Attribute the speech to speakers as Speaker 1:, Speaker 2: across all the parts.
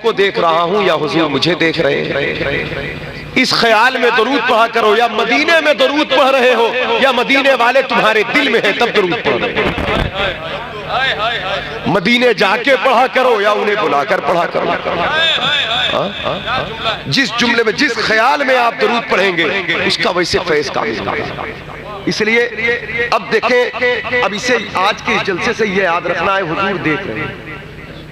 Speaker 1: کو دیکھ رہا ہوں یا حضور مجھے دیکھ رہے ہیں؟ اس خیال میں درود پڑھا کرو، یا مدینے میں درود پڑھ رہے ہو یا مدینے والے تمہارے دل میں ہیں تب درود پڑھ رہے ہو۔ مدینے جا کے پڑھا کرو یا انہیں بلا کر پڑھا کرو۔ جس جملے میں، جس خیال میں آپ درود پڑھیں گے اس کا ویسے فیض کامل ہوگا۔ اس لیے اب دیکھیں، اب اسے آج کے اس جلسے سے یہ یاد رکھنا ہے، حضور دیکھ رہے ہیں،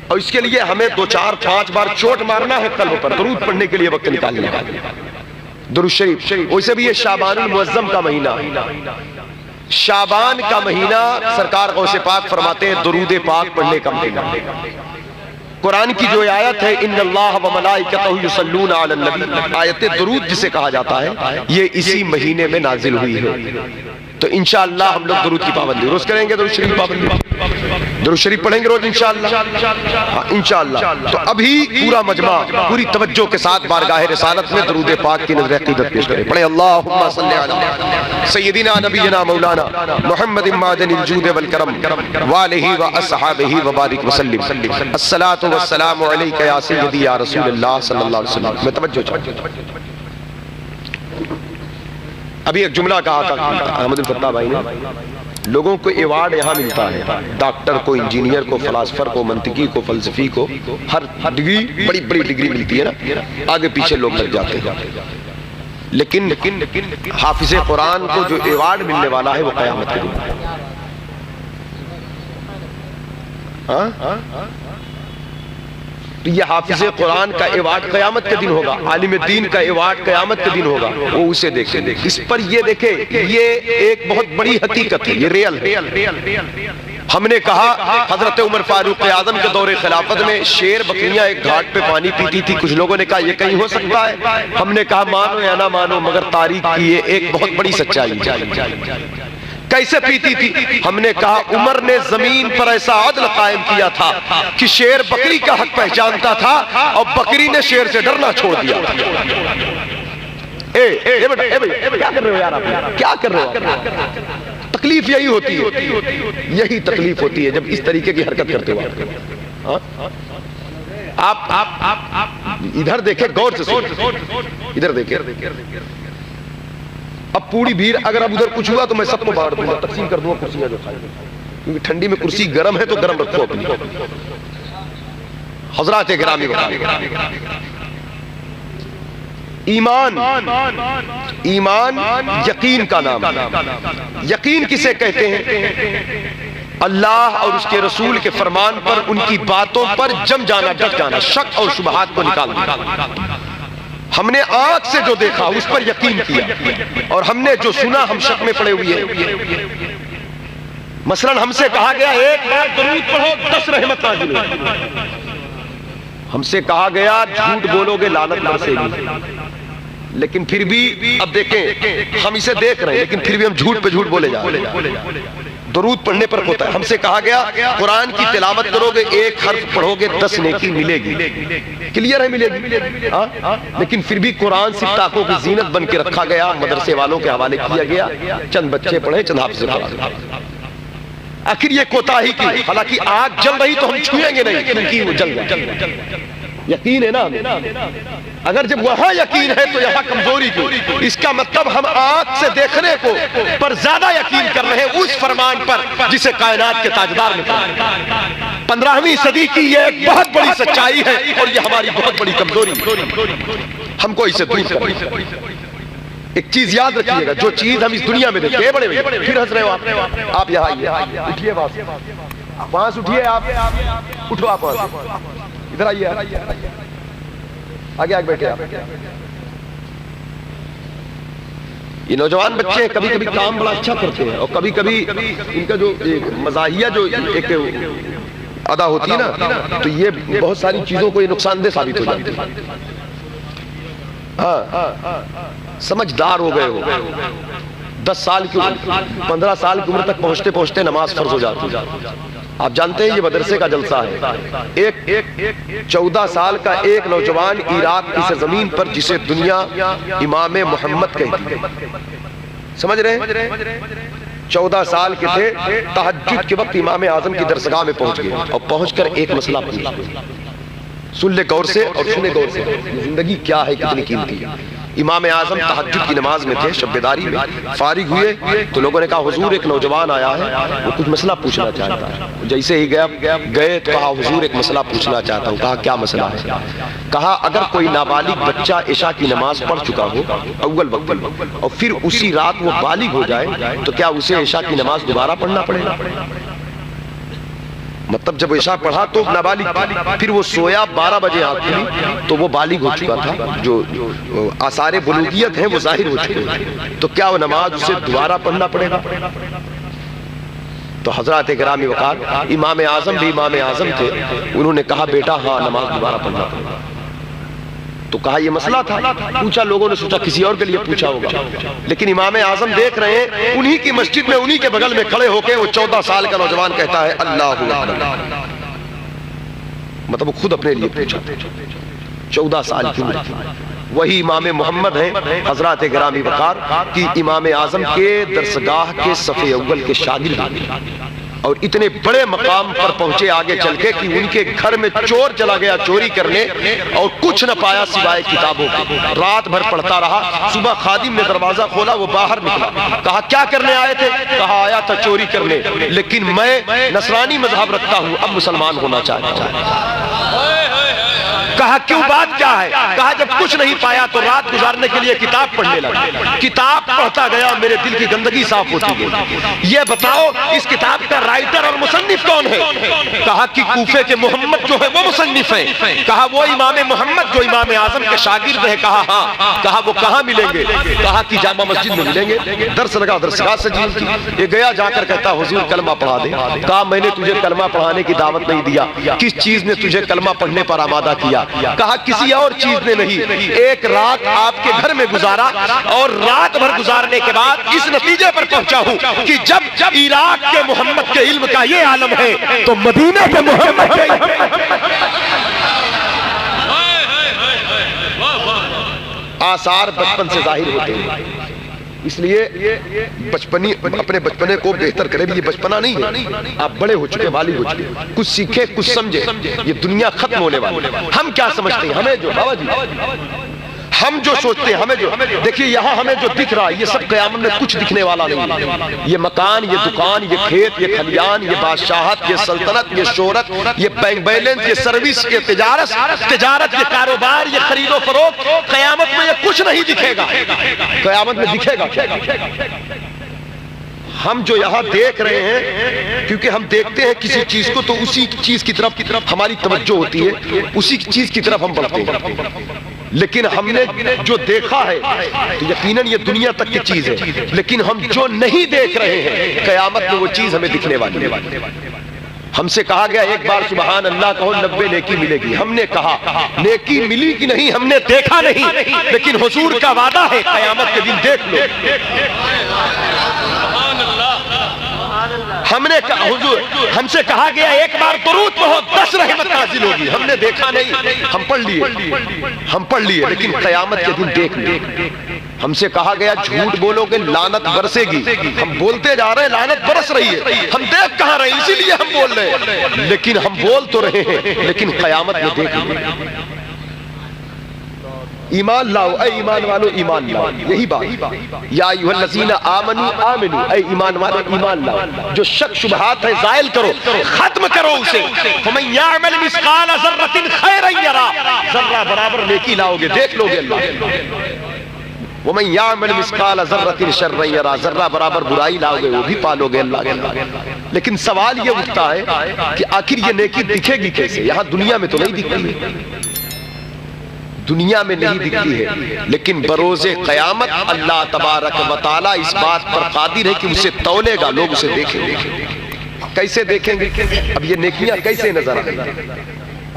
Speaker 1: اور اس کے لیے ہمیں 2 4 5 بار چوٹ مارنا ہے قلب پر، درود پڑھنے کے لیے وقت نکالنے کا۔ درود شریف، ویسے بھی یہ شعبان المعظم کا مہینہ، شعبان کا مہینہ سرکار غوث پاک فرماتے ہیں درود پاک پڑھنے کا مہینہ۔ قرآن کی جو آیت ہے ان اللہ و ملائکتہ یصلون علی النبی، آیت درود جسے کہا جاتا ہے، یہ اسی مہینے میں نازل ہوئی ہے۔ تو انشاءاللہ ہم لوگ درود کی پابندی روز کریں گے، درود شریف پابندی، درود شریف پڑھیں گے روز انشاءاللہ، انشاءاللہ۔ تو ابھی پورا مجمع پوری توجہ کے ساتھ بارگاہ رسالت میں درود پاک کی نظر عقیدت پیش کریں۔ پڑھیں اللہم صلی علی سیدنا نبینا مولانا محمد معدن الجود والکرم وآلہ واصحابہ وبارک وسلم۔ الصلاۃ والسلام علیک یا سیدی یا رسول اللہ صلی اللہ علیہ وسلم۔ میں توجہ چاہتا ہوں، ابھی ایک جملہ کہا تھا احمد الفتاح بھائی نے، لوگوں کو ایوارڈ یہاں ملتا ہے، ڈاکٹر کو، انجینئر کو، فلاسفر کو، منطقی کو، فلسفی کو، ہر ڈگری، بڑی بڑی ڈگری ملتی ہے نا، آگے پیچھے لوگ لگ جاتے ہیں، لیکن حافظ قرآن کو جو ایوارڈ ملنے والا ہے وہ قیامت کے دن۔ تو یہ حافظ قرآن کا ایوارڈ قیامت کے دن ہوگا، عالم دین کا ایوارڈ قیامت کے دن ہوگا، وہ اسے دیکھیں۔ اس پر یہ دیکھیں، یہ ایک بہت بڑی حقیقت ہے، یہ ریئل ہے۔ ہم نے کہا حضرت عمر فاروق اعظم کے دور خلافت میں شیر بکریاں ایک گھاٹ پہ پانی پیتی تھی، کچھ لوگوں نے کہا یہ کہیں ہو سکتا ہے، ہم نے کہا مانو یا نہ مانو مگر تاریخ کی یہ ایک بہت بڑی سچائی ہے۔ کیسے پیتی تھی؟ ہم نے کہا عمر نے زمین پر ایسا عدل قائم کیا تھا کہ شیر بکری کا حق پہچانتا تھا اور بکری نے شیر سے ڈرنا چھوڑ دیا۔ کیا کر رہے ہو یار آپ؟ کیا کر رہے ہو؟ تکلیف یہی ہوتی ہے، یہی تکلیف ہوتی ہے جب اس طریقے کی حرکت کرتے ہو آپ۔ ادھر دیکھیں غور سے، ادھر دیکھیں۔ اب پوری بھیڑ، اگر اب ادھر کچھ ہوا تو میں سب کو بانٹ دوں گا، تقسیم کر دوں گا کرسیاں جو کھائیں گے، کیونکہ ٹھنڈی میں کرسی گرم ہے تو گرم رکھو اپنی۔ حضرات گرامی، ایمان یقین کا نام ہے۔ یقین کسے کہتے ہیں؟ اللہ اور اس کے رسول کے فرمان پر، ان کی باتوں پر جم جانا، ڈٹ جانا، شک اور شبہات کو نکالنا۔ ہم نے آنکھ سے جو دیکھا اس پر یقین کیا، اور ہم نے جو سنا ہم شک میں پڑے ہوئے ہیں۔ مثلا ہم سے کہا گیا ایک بار درود پڑھو 10 رحمت نازل ہوگی، ہم سے کہا گیا جھوٹ بولو گے لعنت برسے گی، لیکن پھر بھی اب دیکھیں ہم اسے دیکھ رہے ہیں لیکن پھر بھی ہم جھوٹ پہ جھوٹ بولے جا رہے ہیں۔ درود پڑھنے پر ہوتا ہے۔ ہم سے کہا گیا قرآن کی تلاوت کرو گے 1 حرف پڑھو گے 10 نیکی ملے گی، کلیئر ہے ملے گی، لیکن پھر بھی قرآن صرف طاقوں کی زینت بن کے رکھا گیا، مدرسے والوں کے حوالے کیا گیا، چند بچے پڑھے، چند حافظ پڑھا۔ آخر یہ کوتاہی کی، حالانکہ آگ جل رہی تو ہم چھوئیں گے نہیں کیونکہ وہ جل گئی۔ یقین ہے نا، اگر جب وہاں یقین ہے تو یہاں کمزوری کیوں؟ اس کا مطلب ہم آنکھ سے دیکھنے کو پر زیادہ یقین کر رہے ہیں اس فرمان پر جسے کائنات کے تاجدار نے کہا۔ 15ویں صدی کی یہ ایک بہت بڑی سچائی ہے اور یہ ہماری بہت بڑی کمزوری ہے، ہم کو اسے دور کرنا۔ ایک چیز یاد رکھیے گا، جو چیز ہم اس دنیا میں دیکھتے ہیں، بڑے پھر ہنس رہے ہو آپ یہاں آئیے، اٹھیے وہاں سے اٹھیے، آپ اٹھو، آپ ادھر آئیے، آگے بیٹھے آپ۔ یہ نوجوان بچے کبھی کبھی کام بڑا اچھا کرتے ہیں اور کبھی کبھی ان کا جو مزاحیہ جو ایک ادا ہوتی ہے نا، تو یہ بہت ساری چیزوں کو یہ نقصان دہ ثابت ہو جاتی ہے۔ ہاں، سمجھدار ہو گئے ہو، 10 سال کی 15 سال کی عمر تک پہنچتے پہنچتے نماز فرض ہو جاتی ہے۔ آپ جانتے ہیں یہ مدرسے کا جلسہ ہے، ایک 14 سال کا ایک نوجوان عراق کی سرزمین پر جسے دنیا امام محمد کہتی ہے، سمجھ رہے ہیں؟ 14 سال کے تھے، تہجد کے وقت امام اعظم کی درسگاہ میں پہنچ گئے اور پہنچ کر ایک مسئلہ پوچھ گئے۔ سن لے غور سے اور سنے غور سے، زندگی کیا ہے، کتنی قیمتی ہے۔ امام اعظم تہجد کی نماز میں تھے، شب بیداری میں فارغ ہوئے تو لوگوں نے کہا حضور ایک نوجوان آیا ہے، وہ کچھ مسئلہ پوچھنا چاہتا ہے۔ جیسے ہی گئے تو کہا حضور ایک مسئلہ پوچھنا چاہتا ہوں۔ کہا کیا مسئلہ ہے؟ کہا اگر کوئی نابالغ بچہ عشاء کی نماز پڑھ چکا ہو اول وقت اور پھر اسی رات وہ بالغ ہو جائے تو کیا اسے عشاء کی نماز دوبارہ پڑھنا پڑے گا؟ مطلب جب عشاء پڑھا تو نابالغ، پھر وہ سویا 12 بجے آنکھ کھلی تو وہ بالغ ہو چکا تھا، جو آثار بلوغیت ہیں وہ ظاہر ہو چکے ہیں، تو کیا وہ نماز اسے دوبارہ پڑھنا پڑے گا؟ تو حضرات گرامی وقار امام اعظم بھی امام اعظم تھے، انہوں نے کہا بیٹا ہاں نماز دوبارہ پڑھنا پڑے گا۔ تو کہا یہ مسئلہ تھا، پوچھا، لوگوں نے سوچا کسی اور کے لیے پوچھا ہوگا، لیکن امام اعظم دیکھ رہے ہیں انہی کی مسجد میں انہی کے بغل میں کھڑے ہو کے وہ 14 سال کا نوجوان کہتا ہے اللہ اکبر، مطلب وہ خود اپنے لیے پوچھا، 14 سال کی عمر تھی۔ وہی امام محمد ہیں حضرات گرامی وقار کہ امام اعظم کے درسگاہ کے صف اول کے شاگرد ہیں اور اتنے بڑے مقام پر پہنچے آگے چل کے کہ ان کے گھر میں چور چلا گیا چوری کرنے اور کچھ نہ پایا سوائے کتابوں کے، رات بھر پڑھتا رہا، صبح خادم نے دروازہ کھولا، وہ باہر نکلا، کہا کیا کرنے آئے تھے؟ کہا آیا تھا چوری کرنے، لیکن میں نصرانی مذہب رکھتا ہوں، اب مسلمان ہونا چاہتا ہوں۔ کہا کیوں، بات کیا ہے؟ کہا جب کچھ نہیں پایا تو رات گزارنے کے لیے کتاب پڑھنے لگا، کتاب پڑھتا گیا، میرے دل کی گندگی صاف ہوتی گئی، یہ بتاؤ اس کتاب کا رائٹر اور مصنف کون ہے؟ کہا کہ کوفے کے محمد جو ہے وہ مصنف ہیں۔ کہا وہ امام محمد جو امام اعظم کے شاگرد ہیں؟ کہا ہاں۔ کہا وہ کہاں ملیں گے؟ کہا کہ جامع مسجد میں ملیں گے۔ درس لگا، درسگاہ سجی کی، یہ گیا جا کر کہتا حضور کلمہ پڑھا دے۔ کہا میں نے تجھے کلمہ پڑھانے کی دعوت نہیں دیا، کس چیز نے تجھے کلمہ پڑھنے پر آمادہ کیا؟ کہا کسی اور چیز نے نہیں، ایک رات آپ کے گھر میں گزارا اور رات بھر گزارنے کے بعد اس نتیجے پر پہنچا ہوں کہ جب عراق کے محمد کے علم کا یہ عالم ہے تو مدینہ کے محمد کے آثار بچپن سے ظاہر ہوتے ہیں۔ اس لیے اپنے بچپنے کو بہتر کرے بھی، یہ بچپنا نہیں ہے، آپ بڑے ہو چکے، بالغ ہو چکے، کچھ سیکھے کچھ سمجھے، یہ دنیا ختم ہونے والی۔ ہم کیا سمجھتے ہیں؟ ہمیں جو بابا جی ہم جو سوچتے ہیں، ہمیں جو دیکھیے یہاں ہمیں جو دکھ رہا ہے یہ سب قیامت میں کچھ دکھنے والا نہیں ہے۔ یہ مکان، یہ دکان، یہ کھیت، یہ کھلیان، یہ بادشاہت، یہ سلطنت، یہ شہرت، یہ بینک بیلنس، یہ سروس، یہ تجارت، یہ کاروبار، یہ خرید و فروخت، قیامت میں یہ کچھ نہیں دکھے گا۔ قیامت میں دکھے گا ہم جو یہاں دیکھ رہے ہیں، کیونکہ ہم دیکھتے ہیں کسی چیز کو تو اسی چیز کی طرف ہماری توجہ ہوتی ہے، اسی چیز کی طرف ہم بڑھتے ہیں، لیکن ہم نے جو دیکھا ہے تو یقیناً یہ دنیا تک کی چیز ہے، لیکن ہم جو نہیں دیکھ رہے ہیں قیامت میں وہ چیز ہمیں دکھنے والی ہے۔ ہم سے کہا گیا ایک بار سبحان اللہ کہو 90 نیکی ملے گی، ہم نے کہا نیکی ملی کہ نہیں ہم نے دیکھا نہیں، لیکن حضور کا وعدہ ہے قیامت کے دن دیکھ لو۔ ہم نے کہا حضور ہم سے کہا گیا ایک بار درود پڑھو 10 رحمت نازل ہوگی، ہم نے دیکھا نہیں، ہم پڑھ لیے لیکن قیامت کے دن دیکھ لیے۔ ہم سے کہا گیا جھوٹ بولو گے لعنت برسے گی، ہم بولتے جا رہے ہیں لعنت برس رہی ہے، ہم دیکھ کہاں رہے اسی لیے ہم بول رہے ہیں، لیکن ہم بول تو رہے ہیں لیکن قیامت میں دیکھ لیں۔ ایمان لاؤ اے ایمان والو، ایمان لاؤ، یہی بات یا ایھا الذین آمنوا آمنوا، اے ایمان والو ایمان لاؤ، جو شک شبہات ہے زائل کرو، ختم کرو اسے۔ فمن یعمل مثقال ذرۃ خیرا یرا، ذرہ برابر نیکی لاؤ گے دیکھ لو گے اللہ۔ ومن یعمل مثقال ذرۃ شرا یرا، ذرہ برابر برائی لاؤ گے وہ بھی پالو گے اللہ کے۔ لیکن سوال یہ اٹھتا ہے کہ آخر یہ نیکی دکھے گی کیسے؟ یہاں دنیا میں تو نہیں دکھتی ہے، دنیا میں نہیں دکھتی ہے، لیکن بروز قیامت اللہ تبارک و تعالیٰ اس بات پر قادر ہے کہ اسے تولے گا، لوگ اسے دیکھیں گے۔ کیسے دیکھیں گے؟ اب یہ نیکیاں کیسے نظر آئیں گی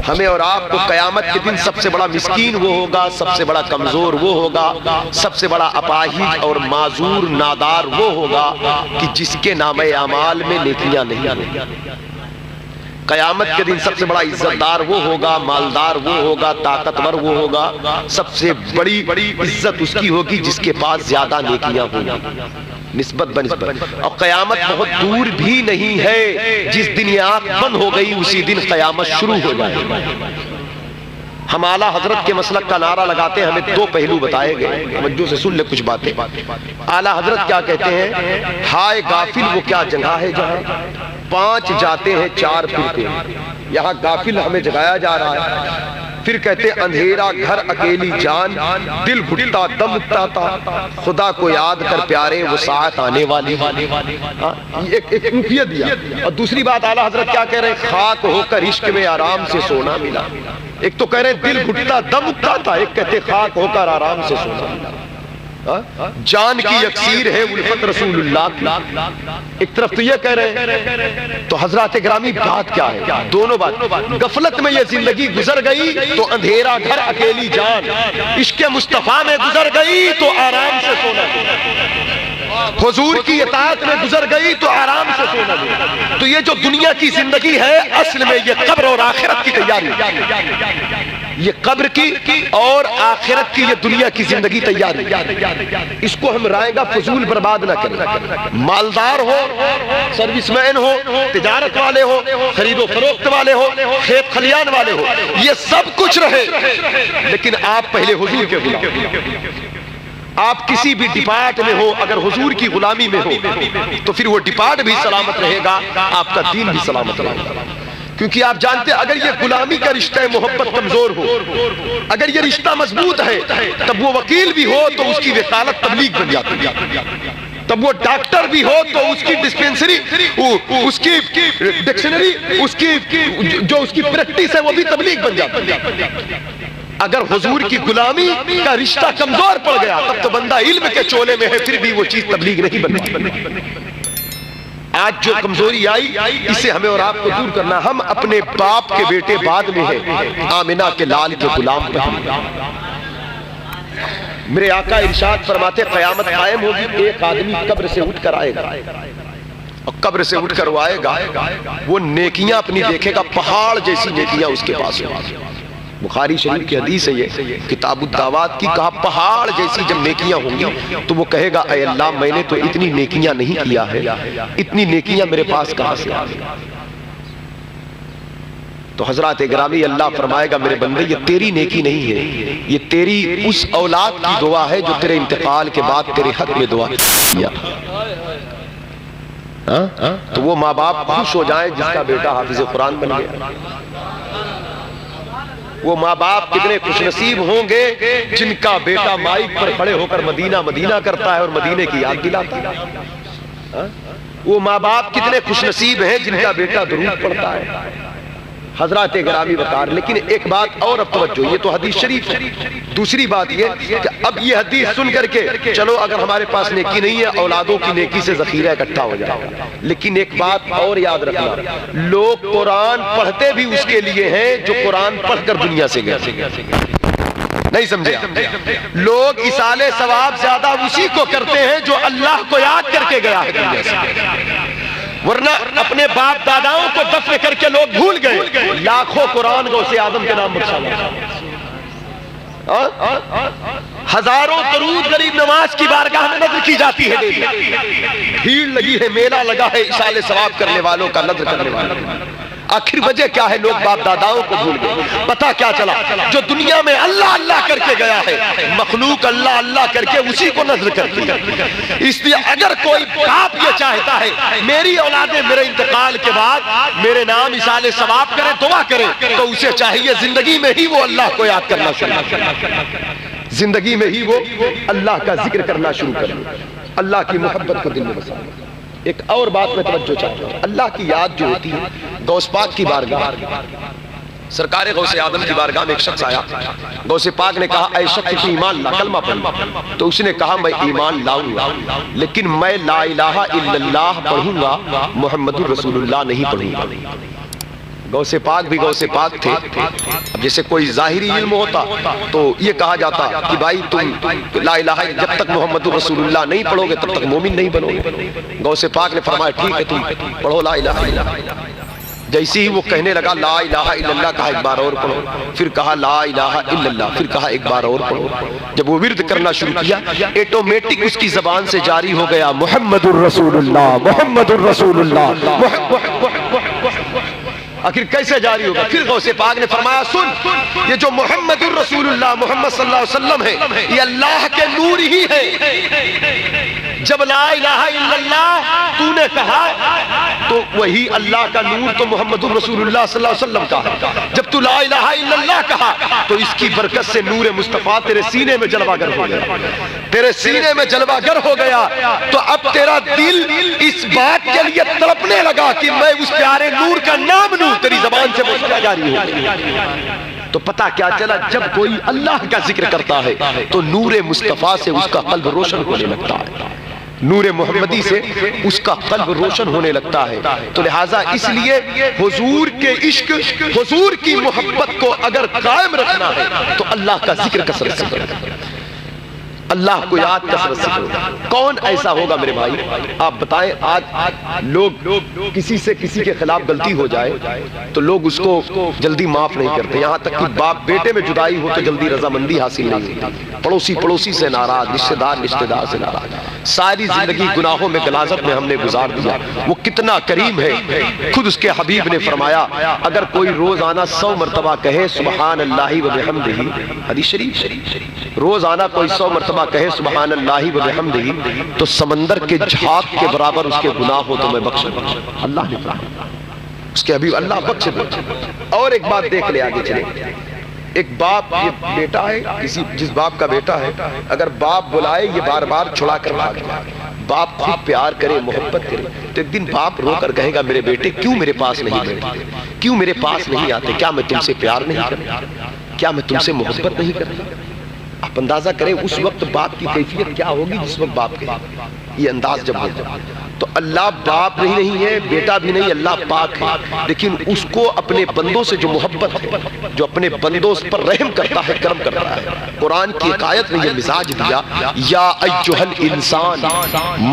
Speaker 1: ہمیں اور آپ کو؟ قیامت کے دن سب سے بڑا مسکین وہ ہوگا، سب سے بڑا کمزور وہ ہوگا، سب سے بڑا اپاہج اور معذور نادار وہ ہوگا کہ جس کے نامہ اعمال میں نیکیاں نہیں ہیں۔ قیامت کے دن سب سے بڑا عزت دار وہ ہوگا، مالدار وہ ہوگا، طاقتور وہ ہوگا، سب سے بڑی عزت اس کی ہوگی جس کے پاس زیادہ نیکیاں ہوں گی نسبت بنسبت۔ اور قیامت بہت دور بھی نہیں ہے، جس دن یہ آنکھ بند ہو گئی اسی دن قیامت شروع ہو جائے گی۔ ہم اعلیٰ حضرت کے مسلک کا نعرہ لگاتے ہیں، ہمیں دو پہلو بتائے گئے، توجہ سے سن لے کچھ باتیں۔ اعلیٰ حضرت کیا کہتے ہیں؟ ہائے غافل وہ کیا جگہ ہے جہاں 5 جاتے ہیں 4 پھرتے ہیں۔ یہاں غافل ہمیں جگایا جا رہا ہے۔ پھر کہتے ہیں اندھیرا گھر اکیلی جان، دل گھٹتا دم اٹھتا تھا، خدا کو یاد کر پیارے وہ ساعت آنے والی۔ ایک روپیہ دیا۔ اور دوسری بات اعلیٰ حضرت کیا کہہ رہے ہیں؟ خاک ہو کر عشق میں آرام سے سونا ملا۔ ایک تو کہہ رہے ہیں دل گھٹتا دم اٹھتا تھا، ایک کہتے ہیں خاک ہو کر آرام سے سونا ملا۔ جان کی یکسیر ہے الفت رسول اللہ کی، ایک طرف تو یہ کہہ رہے ہیں۔ تو حضرات گرامی بات کیا ہے؟ دونوں بات۔ غفلت میں یہ زندگی گزر گئی تو اندھیرا گھر اکیلی جان، عشق مصطفیٰ میں گزر گئی تو آرام سے سونا، حضور کی اطاعت میں گزر گئی تو آرام سے سونا۔ تو یہ جو دنیا کی زندگی ہے اصل میں یہ قبر اور آخرت کی تیاری، یہ قبر کی اور آخرت کی، یہ دنیا کی زندگی تیاری۔ اس کو ہم رائے گا فضول برباد نہ کریں۔ مالدار ہو، سروس مین ہو، تجارت والے ہو، خرید و فروخت والے ہو، کھیت خلیان والے ہو، یہ سب کچھ رہے، لیکن آپ پہلے حضور کے غلام۔ آپ کسی بھی ڈپارٹ میں ہو، اگر حضور کی غلامی میں ہو تو پھر وہ ڈپارٹ بھی سلامت رہے گا، آپ کا دین بھی سلامت رہے گا۔ کیونکہ آپ جانتے ہیں اگر یہ غلامی کا رشتہ محبت کمزور ہو، اگر یہ رشتہ مضبوط ہے، تب وہ وکیل بھی ہو تو اس کی وکالت تبلیغ بن جاتی ہے، تب وہ ڈاکٹر بھی ہو تو اس کی ڈسپینسری، اس کی ڈکشنری، اس کی جو اس کی پریکٹس ہے وہ بھی تبلیغ بن جاتی ہے۔ اگر حضور کی غلامی کا رشتہ کمزور پڑ گیا تب تو بندہ علم کے چولے میں ہے، پھر بھی وہ چیز تبلیغ نہیں بنتی۔ آج جو کمزوری آئی اسے ہمیں اور آپ کو دور کرنا۔ ہم اپنے باپ کے بیٹے بعد میں ہیں، آمنہ کے لال کے غلام پہلے۔ میرے آقا ارشاد فرماتے قیامت قائم ہوگی، ایک آدمی قبر سے اٹھ کر آئے گا، اور قبر سے اٹھ کر وہ آئے گا، وہ نیکیاں اپنی دیکھے گا، پہاڑ جیسی نیکیاں اس کے پاس ہوں۔ بخاری شریف کی حدیث ہے یہ، کتاب الدعوات کی، کہا پہاڑ جیسی جب نیکیاں ہوں گی تو وہ کہے گا اے اللہ میں نے تو اتنی نیکیاں نہیں کیا ہے، اتنی نیکیاں میرے پاس کہاں سے آ گئی۔ تو حضرات گرامی اللہ فرمائے گا میرے بندے یہ تیری نیکی نہیں ہے، یہ تیری اس اولاد کی دعا ہے جو تیرے انتقال کے بعد تیرے حق میں دعا کیا۔ تو وہ ماں باپ خوش ہو جائیں جس کا بیٹا حافظ قرآن بن گیا، وہ ماں باپ کتنے خوش نصیب ہوں گے جن کا بیٹا مائک پر کھڑے ہو کر مدینہ مدینہ کرتا ہے اور مدینے کی یاد دلاتا ہے۔ وہ ماں باپ کتنے خوش نصیب ہیں جن کا بیٹا درود پڑھتا ہے۔ حضرات گرامی وقار، لیکن ایک بات اور اب توجہ، یہ تو حدیث شریف ہے، دوسری بات یہ کہ اب یہ حدیث سن کر کے چلو اگر ہمارے پاس نیکی نہیں ہے اولادوں کی نیکی سے ذخیرہ اکٹھا ہو جائے گا، لیکن ایک بات اور یاد رکھنا، لوگ قرآن پڑھتے بھی اس کے لیے ہیں جو قرآن پڑھ کر دنیا سے گئے، نہیں سمجھے؟ لوگ ایصال ثواب زیادہ اسی کو کرتے ہیں جو اللہ کو یاد کر کے گیا ہے دنیا سے، ورنہ اپنے باپ داداؤں کو دفن کر کے لوگ بھول گئے۔ لاکھوں قرآن غوث اعظم کے نام بخشا گیا، ہزاروں درود غریب نواز کی بارگاہ میں نذر کی جاتی ہے، بھیڑ لگی ہے، میلہ لگا ہے ایصال ثواب کرنے والوں کا، نذر کرنے والوں کا۔ آخر وجہ کیا ہے؟ لوگ باپ داداؤں کو بھول گئے۔ پتہ کیا چلا؟ جو دنیا میں اللہ اللہ کر کے گیا ہے، مخلوق اللہ اللہ کر کے اسی کو نذر کرتی ہے۔ اس لیے اگر کوئی باپ یہ چاہتا ہے میری اولادیں میرے انتقال کے بعد میرے نام ایصال ثواب کریں، دعا کریں، تو اسے چاہیے زندگی میں ہی وہ اللہ کو یاد کرنا شروع کرے، زندگی میں ہی وہ اللہ کا ذکر کرنا شروع کرے، اللہ کی محبت کو دل میں بسائے۔ ایک اور بات میں توجہ چاہتا ہوں، اللہ کی یاد جو ہوتی ہے، غوث پاک کی بارگاہ، سرکار غوث اعظم کی بارگاہ میں ایک شخص آیا، غوث پاک نے کہا اے شخص تو ایمان لا، کلمہ پڑھ، تو اس نے کہا میں ایمان لاؤں گا لیکن میں لا الہ الا اللہ پڑھوں گا، محمد الرسول اللہ نہیں پڑھوں گا۔ غوث پاک بھی غوث پاک تھے، اب جیسے کوئی ظاہری علم ہوتا تو یہ کہا جاتا کہ بھائی تم لا الہ جب تک محمد رسول اللہ نہیں پڑھو گے تب تک مومن نہیں بنو گے۔ غوث پاک نے فرمایا ٹھیک ہے تم پڑھو لا الہ الا اللہ۔ جیسے ہی وہ کہنے لگا لا الہ الا اللہ، کہا ایک بار اور پڑھو، پھر کہا لا الہ الا اللہ، پھر کہا ایک بار اور پڑھو۔ جب وہ ورد کرنا شروع کیا ایٹومیٹک اس کی زبان سے جاری ہو گیا محمد الرسول اللہ، محمد الرسول اللہ۔ آخر کیسے جاری ہوگا؟ پھر غوث پاک نے فرمایا سن، یہ جو محمد الرسول اللہ محمد صلی اللہ علیہ وسلم ہے یہ اللہ کے نور ہی ہے۔ جب لا الہ الا اللہ تو نے کہا تو وہی اللہ کا نور تو محمد الرسول اللہ صلی اللہ علیہ وسلم کا ہے۔ جب تو لا الہ الا اللہ کہا تو اس کی برکت سے نور مصطفیٰ تیرے سینے میں جلوہ گر ہو گیا، تیرے سینے میں جلوہ گر ہو گیا۔ تو اب تیرا دل اس بات کے لیے تڑپنے لگا کہ میں اس پیارے نور کا نام لوں، تیری زبان سے وہ کیا جاری ہو۔ تو پتہ کیا چلا؟ جب کوئی اللہ کا ذکر کرتا ہے تو نور مصطفیٰ سے اس کا قلب روشن ہونے لگتا ہے، نور محمدی سے اس کا قلب روشن ہونے لگتا ہے۔ تو لہٰذا اس لیے حضور کے عشق، حضور کی محبت کو اگر قائم رکھنا ہے تو اللہ کا ذکر کثرت سے کرو، اللہ کو یاد کثرت سے کرو۔ کون ایسا ہوگا میرے بھائی؟ آپ بتائیں، آج لوگ کسی سے کسی کے خلاف غلطی ہو جائے تو لوگ اس کو جلدی معاف نہیں کرتے، یہاں تک کہ باپ بیٹے میں جدائی ہو تو جلدی رضامندی حاصل نہیں ہوتی، پڑوسی پڑوسی سے ناراض، رشتہ دار رشتہ دار سے ناراض، ساری زندگی گناہوں میں غلاظت میں ہم نے گزار دیا۔ وہ کتنا کریم ہے، خود اس کے حبیب نے فرمایا اگر کوئی روزانہ 100 مرتبہ کہے سبحان اللہ و بحمدہ، حدیث شریف، روزانہ کوئی 100 مرتبہ کہے سبحان اللہ و بحمدہ تو سمندر کے جھاگ کے برابر اس کے گناہ ہو تو میں بخش دوں۔ اللہ نے فرمایا، اس کے حبیب اللہ بخش دے۔ اور ایک بات دیکھ لے، آگے چلے، ایک باپ، یہ بیٹا ہے، جس باپ کا بیٹا ہے، اگر باپ بلائے یہ بار بار چھڑا کر بھاگ جائے، باپ خود پیار کرے، محبت کرے، تو ایک دن باپ رو کر کہے گا میرے بیٹے کیوں میرے پاس نہیں بیٹھتے، کیوں میرے پاس نہیں آتے، کیا میں تم سے پیار نہیں کرتا، کیا میں تم سے محبت نہیں کرتا؟ آپ اندازہ کریں اس وقت باپ کی کیفیت کیا ہوگی جس وقت باپ کے یہ انداز جب ہوگا۔ تو اللہ باپ نہیں ہے، بیٹا بھی نہیں، اللہ پاک ہے، لیکن اس کو اپنے بندوں سے جو محبت ہے، جو اپنے بندوں پر رحم کرتا ہے، کرم کرتا ہے۔ قرآن کی ایک آیت نے یہ مزاج دیا، یا ایھا الانسان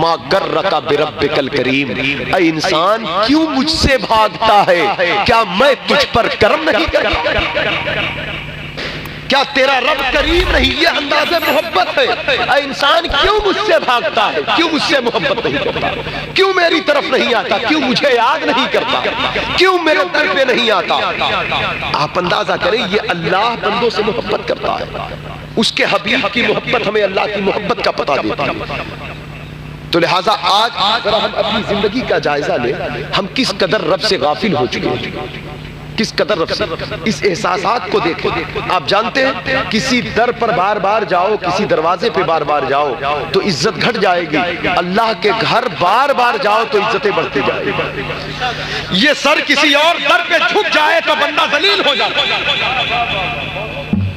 Speaker 1: ما غرک بربک الکریم، اے انسان کیوں مجھ سے بھاگتا ہے، کیا میں تجھ پر کرم نہیں کرتا؟ کیا تیرا رب کریم نہیں؟ یہ انداز محبت ہے۔ اے انسان کیوں مجھ سے بھاگتا ہے، کیوں مجھ سے محبت نہیں کرتا، کیوں میری طرف نہیں آتا، کیوں مجھے یاد نہیں کرتا، کیوں میرے در پہ نہیں آتا؟ آپ اندازہ کریں یہ اللہ بندوں سے محبت کرتا ہے، اس کے حبیب کی محبت ہمیں اللہ کی محبت کا پتہ دیتی ہے۔ تو لہٰذا آج ذرا ہم اپنی زندگی کا جائزہ لیں، ہم کس قدر رب سے غافل ہو چکے ہیں، کس قدر رب سے، اس احساسات کو دیکھیں۔ آپ جانتے ہیں کسی در پر بار بار جاؤ، کسی دروازے پہ بار بار جاؤ تو عزت گھٹ جائے گی، اللہ کے گھر بار بار جاؤ تو عزتیں بڑھتی جائے گی۔ یہ سر کسی اور در پہ جھک جائے تو بندہ ذلیل ہو جاتا ہے۔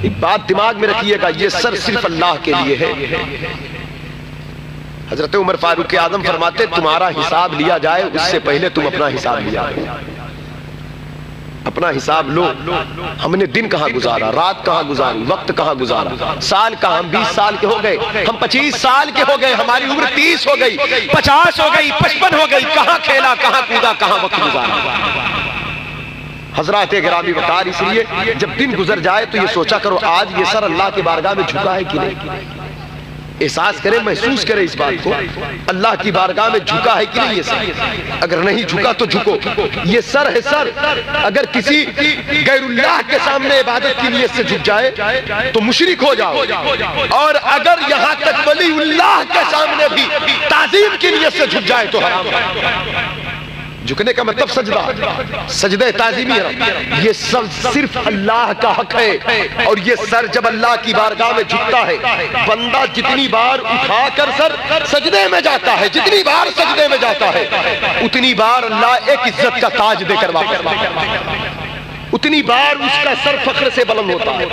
Speaker 1: ایک بات دماغ میں رکھیے گا، یہ سر صرف اللہ کے لیے ہے۔ حضرت عمر فاروق اعظم فرماتے تمہارا حساب لیا جائے اس سے پہلے تم اپنا حساب لیا، اپنا حساب لو۔ ہم نے دن کہاں گزارا، رات کہاں گزاری، وقت کہاں گزارا، سال کہاں، ہم 20 سال کے ہو گئے، ہم 25 سال کے ہو گئے، ہماری عمر 30 ہو گئی، 50 ہو گئی، 55 ہو گئی، کہاں کھیلا، کہاں کودا، کہاں وقت گزارا۔ حضرات گرامی وقار، اس لیے جب دن گزر جائے تو یہ سوچا کرو آج یہ سر اللہ کی بارگاہ میں جھکا ہے کہ نہیں، احساس کرے، محسوس کرے اس بات کو، اللہ کی بارگاہ میں جھکا ہے کہ نہیں یہ سر؟ اگر نہیں جھکا تو جھکو، یہ سر ہے سر۔ اگر کسی غیر اللہ کے سامنے عبادت کی نیت سے جھک جائے تو مشرک ہو جاؤ، اور اگر یہاں تک ولی اللہ کے سامنے بھی تعظیم کی نیت سے جھک جائے تو حرام ہے۔ جھکنے کا مطلب سجدہ، سجدہ تعظیمی ہے، یہ سب صرف اللہ کا حق ہے۔ اور یہ سر جب اللہ کی بارگاہ میں جھکتا ہے، بندہ جتنی بار اٹھا کر سر سجدے میں جاتا ہے، جتنی بار سجدے میں جاتا ہے اتنی بار اللہ ایک عزت کا تاج دے کر واپس لاتا ہے، اتنی بار اس کا سر فخر سے بلند ہوتا ہے۔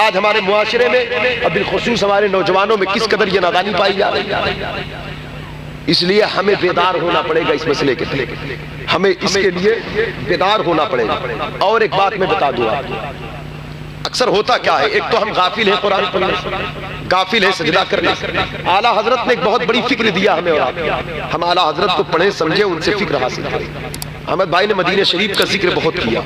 Speaker 1: آج ہمارے معاشرے میں، بالخصوص ہمارے نوجوانوں میں کس قدر یہ نادانی پائی جا رہی ہے۔ اس لیے ہمیں بیدار ہونا پڑے گا اس مسئلے کے لیے، ہمیں اس کے لیے بیدار ہونا پڑے گا۔ اور ایک بات میں بتا دوں، اکثر ہوتا کیا ہے، ایک تو ہم غافل ہیں قرآن پڑھنے سے، غافل ہیں سجدہ کرنے سے۔ اعلیٰ حضرت نے ایک بہت بڑی فکر دیا ہمیں، اور ہم اعلیٰ حضرت کو پڑھیں سمجھیں، ان سے فکر حاصل کریں۔ احمد بھائی نے مدینہ شریف کا ذکر بہت کیا،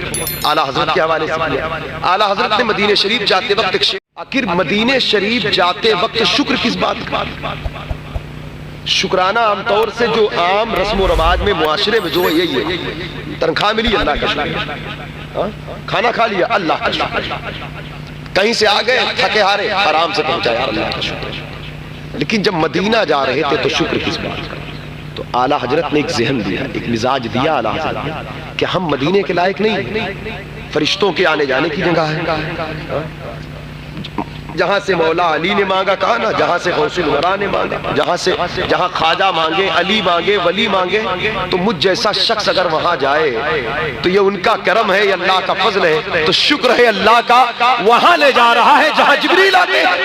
Speaker 1: اعلیٰ حضرت کے حوالے سے کیا۔ اعلیٰ حضرت نے مدینہ شریف جاتے وقت آخر مدینہ شریف جاتے وقت شکر کس بات کا؟ شکرانہ عام طور سے جو عام رسم و رواج میں معاشرے میں جو ہے یہی ہے، تنخواہ ملی اللہ کا شکر، کھانا کھا لیا اللہ کا شکر، کہیں سے آ گئے تھکے ہارے آرام سے پہنچایا اللہ کا شکر۔ لیکن جب مدینہ جا رہے تھے تو شکر کس بات کا؟ تو اعلیٰ حضرت نے ایک ذہن دیا، ایک مزاج دیا اعلیٰ حضرت نے کہ ہم مدینے کے لائق نہیں، فرشتوں کے آنے جانے کی جگہ ہے، جہاں سے مولا علی نے مانگا کہا نا، جہاں سے غوث الورا نے مانگا، جہاں خواجہ مانگے، علی مانگے، ولی مانگے، تو مجھ جیسا شخص اگر وہاں جائے تو یہ ان کا کرم ہے، یہ اللہ کا فضل ہے، تو شکر ہے اللہ کا وہاں لے جا رہا ہے جہاں جبریل آتے ہیں،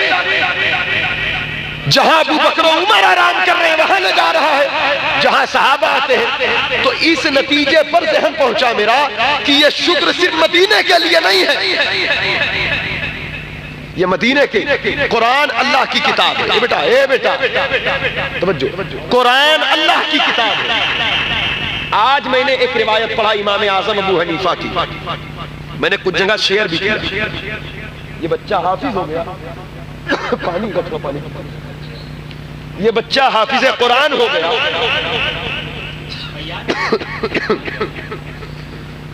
Speaker 1: جہاں ابو بکر و عمر آرام کر رہے ہیں وہاں لے جا رہا ہے، جہاں صحابہ آتے ہیں۔ تو اس نتیجے پر ذہن پہنچا میرا کہ یہ شکر صرف مدینے کے لیے نہیں ہے، یہ مدینے کے قرآن اللہ کی کتاب ہے، اے بیٹا توجہ، قرآن اللہ کی کتاب ہے۔ آج میں نے ایک روایت پڑھا امام اعظم ابو حنیفہ کی، میں نے کچھ جگہ شیئر بھی کیا، یہ بچہ حافظ ہو گیا، پانی کا تھوڑا پانی، یہ بچہ حافظ قرآن ہو گیا،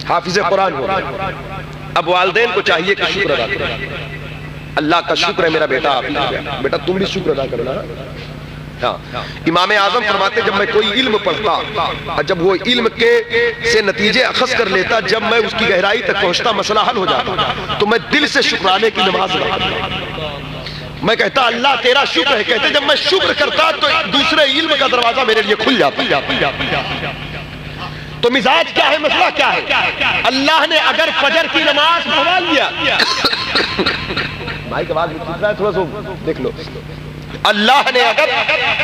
Speaker 1: حافظ قرآن ہو گیا، اب والدین کو چاہیے کہ شکر ادا کریں، اللہ کا شکر ہے میرا بیٹا حافظ ہو گیا، بیٹا تم بھی شکر ادا کرنا۔ ہاں امام اعظم فرماتے جب میں کوئی علم پڑھتا، جب وہ علم کے سے نتیجے اخذ کر لیتا، جب میں اس کی گہرائی تک پہنچتا مسئلہ حل ہو جاتا، تو میں دل سے شکرانے کی نماز پڑھتا، میں کہتا اللہ تیرا شکر ہے، کہتے جب میں شکر کرتا تو دوسرے علم کا دروازہ میرے لیے کھل جاتا۔ تو مزاج کیا ہے، مسئلہ کیا ہے؟ اللہ نے اگر فجر کی نماز پڑھا لیا، مائک آواز میں ہے تھوڑا سا دیکھ لو، اللہ نے اگر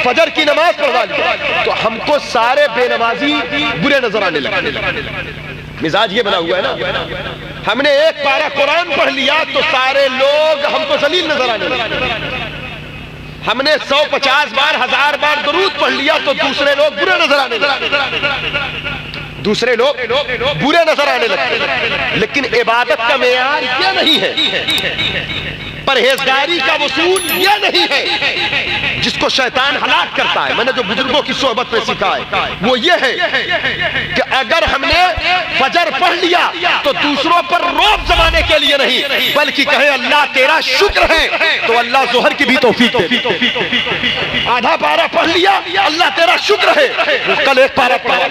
Speaker 1: فجر کی نماز پڑھا لیا تو ہم کو سارے بے نمازی برے نظر آنے لگے، مزاج یہ بنا ہوا ہے نا، ہم نے ایک پارہ قرآن پڑھ لیا تو سارے لوگ ہم کو ذلیل نظر آنے لگے، ہم نے 150 بار 1000 بار درود پڑھ لیا تو دوسرے لوگ برے نظر آنے لگے، دوسرے لوگ برے نظر آنے لگے۔ لیکن عبادت کا معیار یہ نہیں ہے، پرہیزگاری کا اصول یہ نہیں ہے جس کو شیطان ہلاک کرتا ہے۔ میں نے جو بزرگوں کی صحبت میں سیکھا ہے وہ یہ ہے کہ اگر ہم نے فجر پڑھ لیا تو دوسروں پر روب زمانے کے لیے نہیں، بلکہ کہیں اللہ تیرا شکر ہے، تو اللہ ظہر کی بھی توفیق دے۔ آدھا پارہ پڑھ لیا اللہ تیرا شکر ہے، کل ایک پارہ پڑھا۔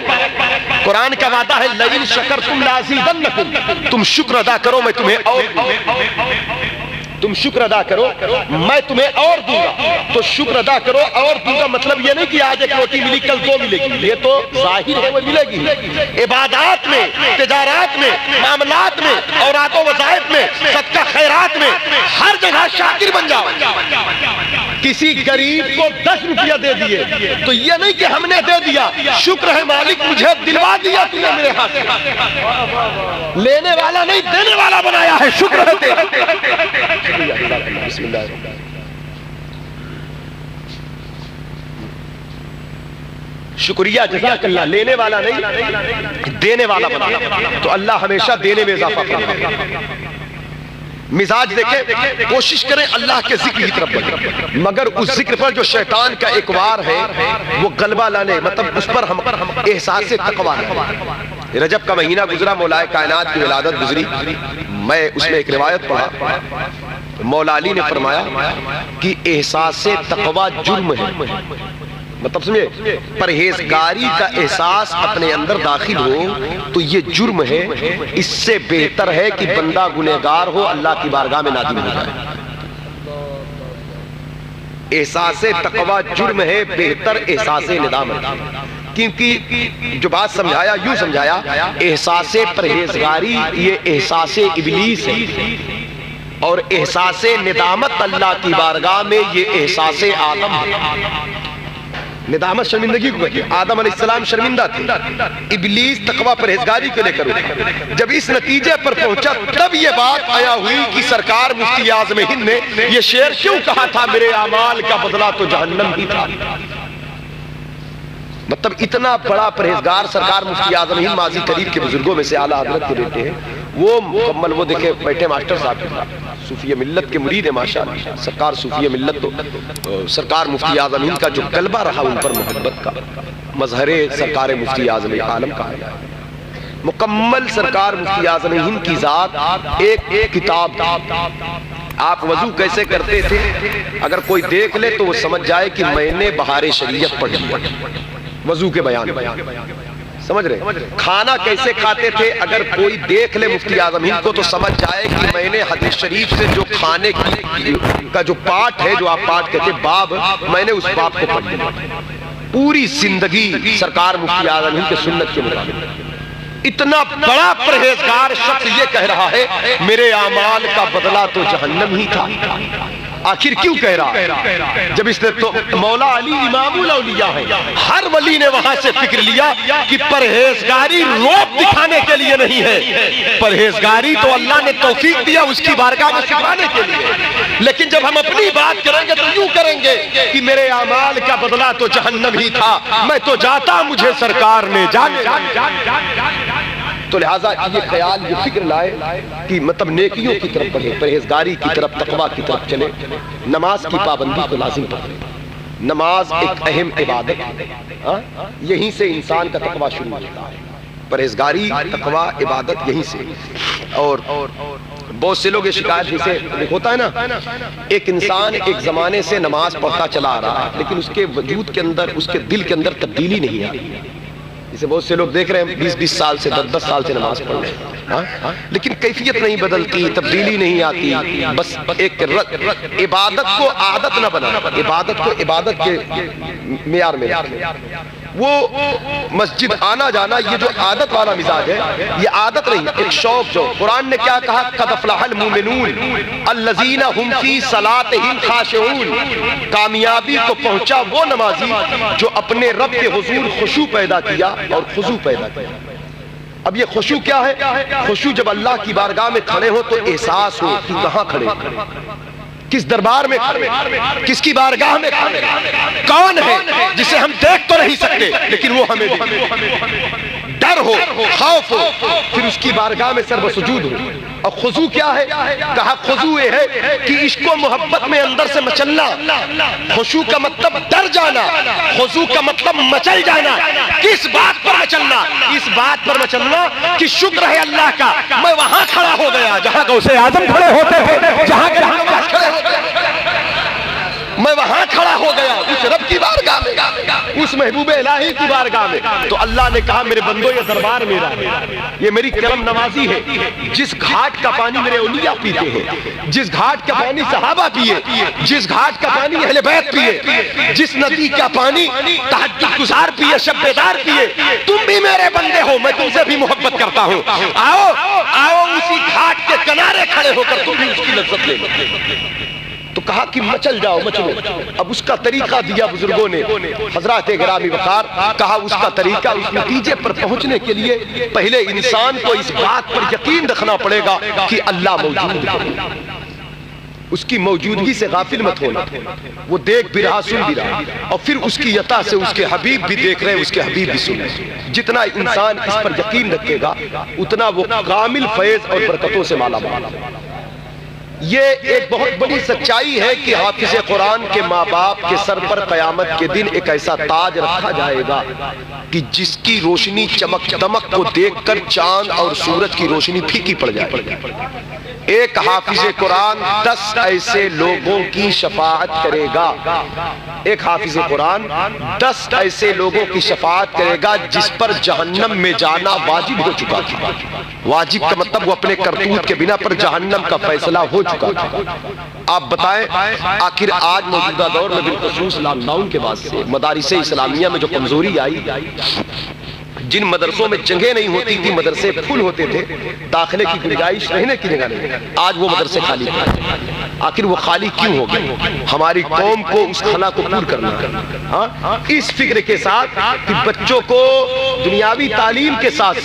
Speaker 1: قرآن کا وعدہ ہے لئن شکرتم لازیدنکم، تم شکر ادا کرو میں تمہیں اور تم شکر ادا کرو میں تمہیں اور دوں گا۔ تو شکر ادا کرو اور دوں گا مطلب یہ نہیں کہ آج ایک روٹی ملی کل دو ملے گی، یہ تو ظاہر ہے وہ ملے گی۔ عبادات میں، تجارات میں، معاملات میں، اوراد و وظائف میں، صدقہ خیرات میں، ہر جگہ شاکر بن جاؤ۔ کسی غریب کو 10 روپیہ دے دیے تو یہ نہیں کہ ہم نے دے دیا، شکر ہے مالک مجھے دلوا دیا تم نے میرے ہاتھ سے، لینے والا نہیں دینے والا بنایا ہے، شکر ہے تیرا۔ بسم اللہ الرحمن الرحیم۔ شکریہ جزاک اللہ، لینے والا نہیں دینے والا بنا، تو اللہ ہمیشہ دینے میں اضافہ کرتا ہے۔ مزاج دیکھیں، کوشش کریں اللہ کے ذکر کی طرف بڑھیں، مگر اس ذکر پر جو شیطان کا ایک وار ہے وہ غلبہ لانے، مطلب اس پر ہم احساس تقویٰ ہے۔ رجب کا مہینہ گزرا، مولا کائنات کی ولادت گزری، میں اس میں ایک روایت پڑھا، مولا علی نے فرمایا کہ احساس تقویٰ جرم ہے، مطلب سمجھے پرہیزگاری کا احساس اپنے اندر داخل ہو تو یہ جرم ہے، اس سے بہتر ہے کہ بندہ گنہگار ہو اللہ کی بارگاہ میں نادم ہو جائے۔ احساس تقویٰ جرم ہے، بہتر احساس ندامت، کیونکہ جو بات سمجھایا یوں سمجھایا، احساس پرہیزگاری یہ احساس ابلیس ہے، اور احساس ندامت اللہ کی بارگاہ میں یہ احساس آدم ہے۔ ندامت شرمندگی کو کہتے ہیں، آدم علیہ السلام شرمندہ تھے، ابلیس تقویٰ پرہیزگاری کو لے کر اٹھا۔ جب اس نتیجے پر پہنچا تب یہ بات آیا ہوئی کہ سرکار مفتی اعظم ہند نے یہ شعر کیوں کہا تھا، میرے اعمال کا بدلہ تو جہنم ہی تھا۔ مطلب اتنا بڑا پرہیزگار سرکار مفتی اعظم ہند ماضی قریب کے بزرگوں میں سے اعلیٰ حضرت کے بیٹے ہیں، وہ مکمل وہ دیکھیں بیٹھے ماسٹر صاحب صوفیہ ملت کے مرید ہیں ماشاءاللہ. سرکار صوفیہ ملت تو سرکار مفتی اعظم ہند کا جو غلبہ رہا ان پر محبت کا، مظہر سرکار مفتی اعظم عالم کا ہے. مکمل سرکار مفتی اعظم ہند کی ذات ایک کتاب. آپ وضو کیسے کرتے تھے اگر کوئی دیکھ لے تو وہ سمجھ جائے کہ میں نے بہار شریعت پڑھی وضو کے بیان. سمجھ رہے؟ کھانا کیسے کھاتے تھے اگر کوئی دیکھ لے مفتی اعظم ہند کو تو سمجھ جائے کہ میں نے حدیث شریف سے جو کھانے کا جو پارٹ ہے، جو آپ پارٹ کہتے ہیں باب، میں نے اس باب کو پڑھ لیا. پوری زندگی سرکار مفتی اعظم ہند کے سنت کے مطابق. اتنا بڑا پرہیزگار شخص یہ کہہ رہا ہے میرے اعمال کا بدلہ تو جہنم ہی تھا. آخر کیوں کہہ رہا ہے؟ جب اس نے تو مولا علی امام الاولیاء ہے، ہر ولی نے وہاں سے فکر لیا کہ پرہیزگاری روپ دکھانے کے لیے نہیں ہے، پرہیزگاری تو اللہ نے توفیق دیا اس کی بارگاہ میں سکھانے کے لیے. لیکن جب ہم اپنی بات کریں گے تو یوں کریں گے کہ میرے اعمال کا بدلہ تو جہنم ہی تھا، میں تو جاتا مجھے سرکار نے جانے. تو لہٰذا یہ خیال یہ فکر لائے کہ مطلب نیکیوں کی طرف بڑھے، پرہیزگاری کی طرف، تقویٰ کی طرف چلے. نماز کی پابندی کو لازم پڑھے. نماز ایک اہم عبادت ہے، یہیں سے انسان کا تقویٰ شروع ہوتا ہے. پرہیزگاری، تقویٰ، عبادت یہیں سے. اور بہت سے لوگ یہ شکایت جسے ہوتا ہے نا، ایک انسان ایک زمانے سے نماز پڑھتا چلا آ رہا ہے لیکن اس کے وجود کے اندر، اس کے دل کے اندر تبدیلی نہیں آ رہی. جسے بہت سے لوگ دیکھ رہے ہیں 20 سال سے 10 سال سے نماز پڑھ رہے ہیں لیکن کیفیت نہیں بدلتی، تبدیلی نہیں آتی. بس ایک عبادت کو عادت نہ بنا، عبادت کو عبادت کے معیار میں وہ مسجد آنا جانا یہ جو عادت والا مزاج ہے یہ عادت نہیں، ایک شوق. جو قرآن نے کیا کہا؟ قد افلح المؤمنون الذین هم فی صلاتهم خاشعون. کامیابی کو پہنچا وہ نمازی جو اپنے رب کے حضور خشوع پیدا کیا اور خضوع پیدا کیا. اب یہ خشوع کیا ہے؟ خشوع جب اللہ کی بارگاہ میں کھڑے ہو تو احساس ہو کہ کہاں کھڑے، کس دربار میں کھڑے، کس کی بارگاہ میں کھڑے، کون ہے جسے ہم دیکھ تو نہیں سکتے لیکن وہ ہمیں دیکھ. ڈر ہو، خوف ہو، پھر اس کی بارگاہ میں سر بسجود ہو. اور خضوع کیا ہے؟ کہا خضوع یہ ہے کہ عشق و محبت میں اندر سے مچلنا. خشوع کا مطلب ڈر جانا، خضوع کا مطلب مچل جانا. کس بات پر مچلنا؟ اس بات پر مچلنا کہ شکر ہے اللہ کا میں وہاں کھڑا ہو گیا جہاں غوث اعظم کھڑے ہوتے تھے، جہاں کھڑے ہوتے میں وہاں کھڑا ہو گیا اس رب کی بارگاہ میں، اس محبوب الہی کی بارگاہ میں. تو اللہ نے کہا میرے بندو یہ دربار میرا ہے، یہ میری کرم نوازی ہے. جس گھاٹ کا پانی میرے اولیاء پیتے ہیں، جس گھاٹ کا پانی صحابہ پیے، جس گھاٹ کا پانی اہل بیت پیے، جس ندی کا پانی تہجد گزار پیے، شب بیدار پیے، تم بھی میرے بندے ہو، میں تم سے بھی محبت کرتا ہوں. آؤ آؤ اسی گھاٹ کے کنارے کھڑے ہو کر تم بھی اس کی لذت لے. تو کہا کہ مچل جاؤ، مچلو. اب اس کا طریقہ دیا بزرگوں نے، حضرات گرامی وقار. کہا اس کا طریقہ، اس نتیجے پر پہنچنے کے لیے پہلے انسان کو اس بات پر یقین رکھنا پڑے گا کہ اللہ موجود ہے. اس کی موجودگی سے غافل مت ہونا. وہ دیکھ بھی رہا، سن بھی رہا، اور پھر اس کی عطا سے اس کے حبیب بھی دیکھ رہے، اس کے حبیب بھی سن رہے. جتنا انسان اس پر یقین رکھے گا اتنا وہ کامل فیض اور برکتوں سے مالا مال. یہ ایک بہت بڑی سچائی ہے کہ حافظ قرآن کے ماں باپ کے سر پر قیامت کے دن ایک ایسا تاج رکھا جائے گا کہ جس کی روشنی چمک دمک کو دیکھ کر چاند اور سورج کی روشنی پھیکی پڑ جائے گی. ایک حافظ قرآن 10 ایسے لوگوں کی شفاعت کرے گا. ایک حافظ قرآن 10 ایسے لوگوں کی شفاعت کرے گا جس پر جہنم میں جانا واجب ہو چکا تھا. واجب کا مطلب وہ اپنے کرتوت کے بنا پر جہنم کا فیصلہ ہو چکا تھا. آپ بتائیں آخر آج موجودہ دور میں بالخصوص لاک ڈاؤن کے بعد سے مدارس اسلامیہ میں جو کمزوری آئی، جن مدرسوں میں جگہ نہیں ہوتی تھی، مدرسے پھول ہوتے تھے، داخلے کی گنجائش رہنے کی جگہ نہیں، آج وہ مدرسے خالی ہیں. آخر وہ خالی کیوں ہو گئے؟ ہماری قوم کو اس خلا کو پور کرنا ہے، اس فکر کے ساتھ کہ بچوں کو دنیاوی تعلیم کے ساتھ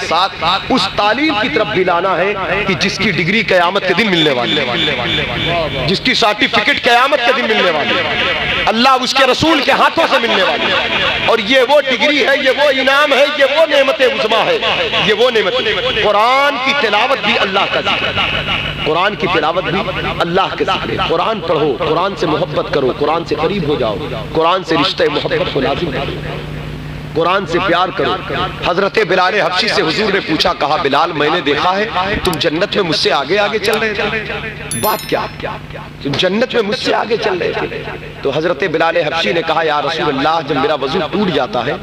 Speaker 1: ساتھ اس تعلیم کی طرف بھی لانا ہے کہ جس کی ڈگری قیامت کے دن ملنے والی ہے، جس کی سرٹیفکیٹ قیامت کے دن ملنے والی ہے، اللہ اس کے رسول کے ہاتھوں سے ملنے والی ہے، اور یہ وہ ڈگری ہے، یہ وہ انعام ہے، یہ وہ نعمت عظمیٰ ہے، یہ وہ نعمت۔ قرآن کی تلاوت بھی اللہ کا ذکر ہے، قرآن کی تلاوت بھی اللہ کے ذکر ہے۔ قرآن پڑھو، قرآن سے محبت کرو، قرآن سے قریب ہو جاؤ، قرآن سے رشتہ محبت کو لازم کرو، قرآن سے پیار کرو۔ حضرت بلال حبشی سے حضور نے پوچھا، کہا بلال میں نے دیکھا ہے تم جنت میں مجھ سے آگے آگے چل رہے تھے، بات کیا تم جنت میں مجھ سے آگے چل رہے تھے؟ تو حضرت بلال حبشی نے کہا یا رسول اللہ جب میرا وضو ٹوٹ جاتا ہے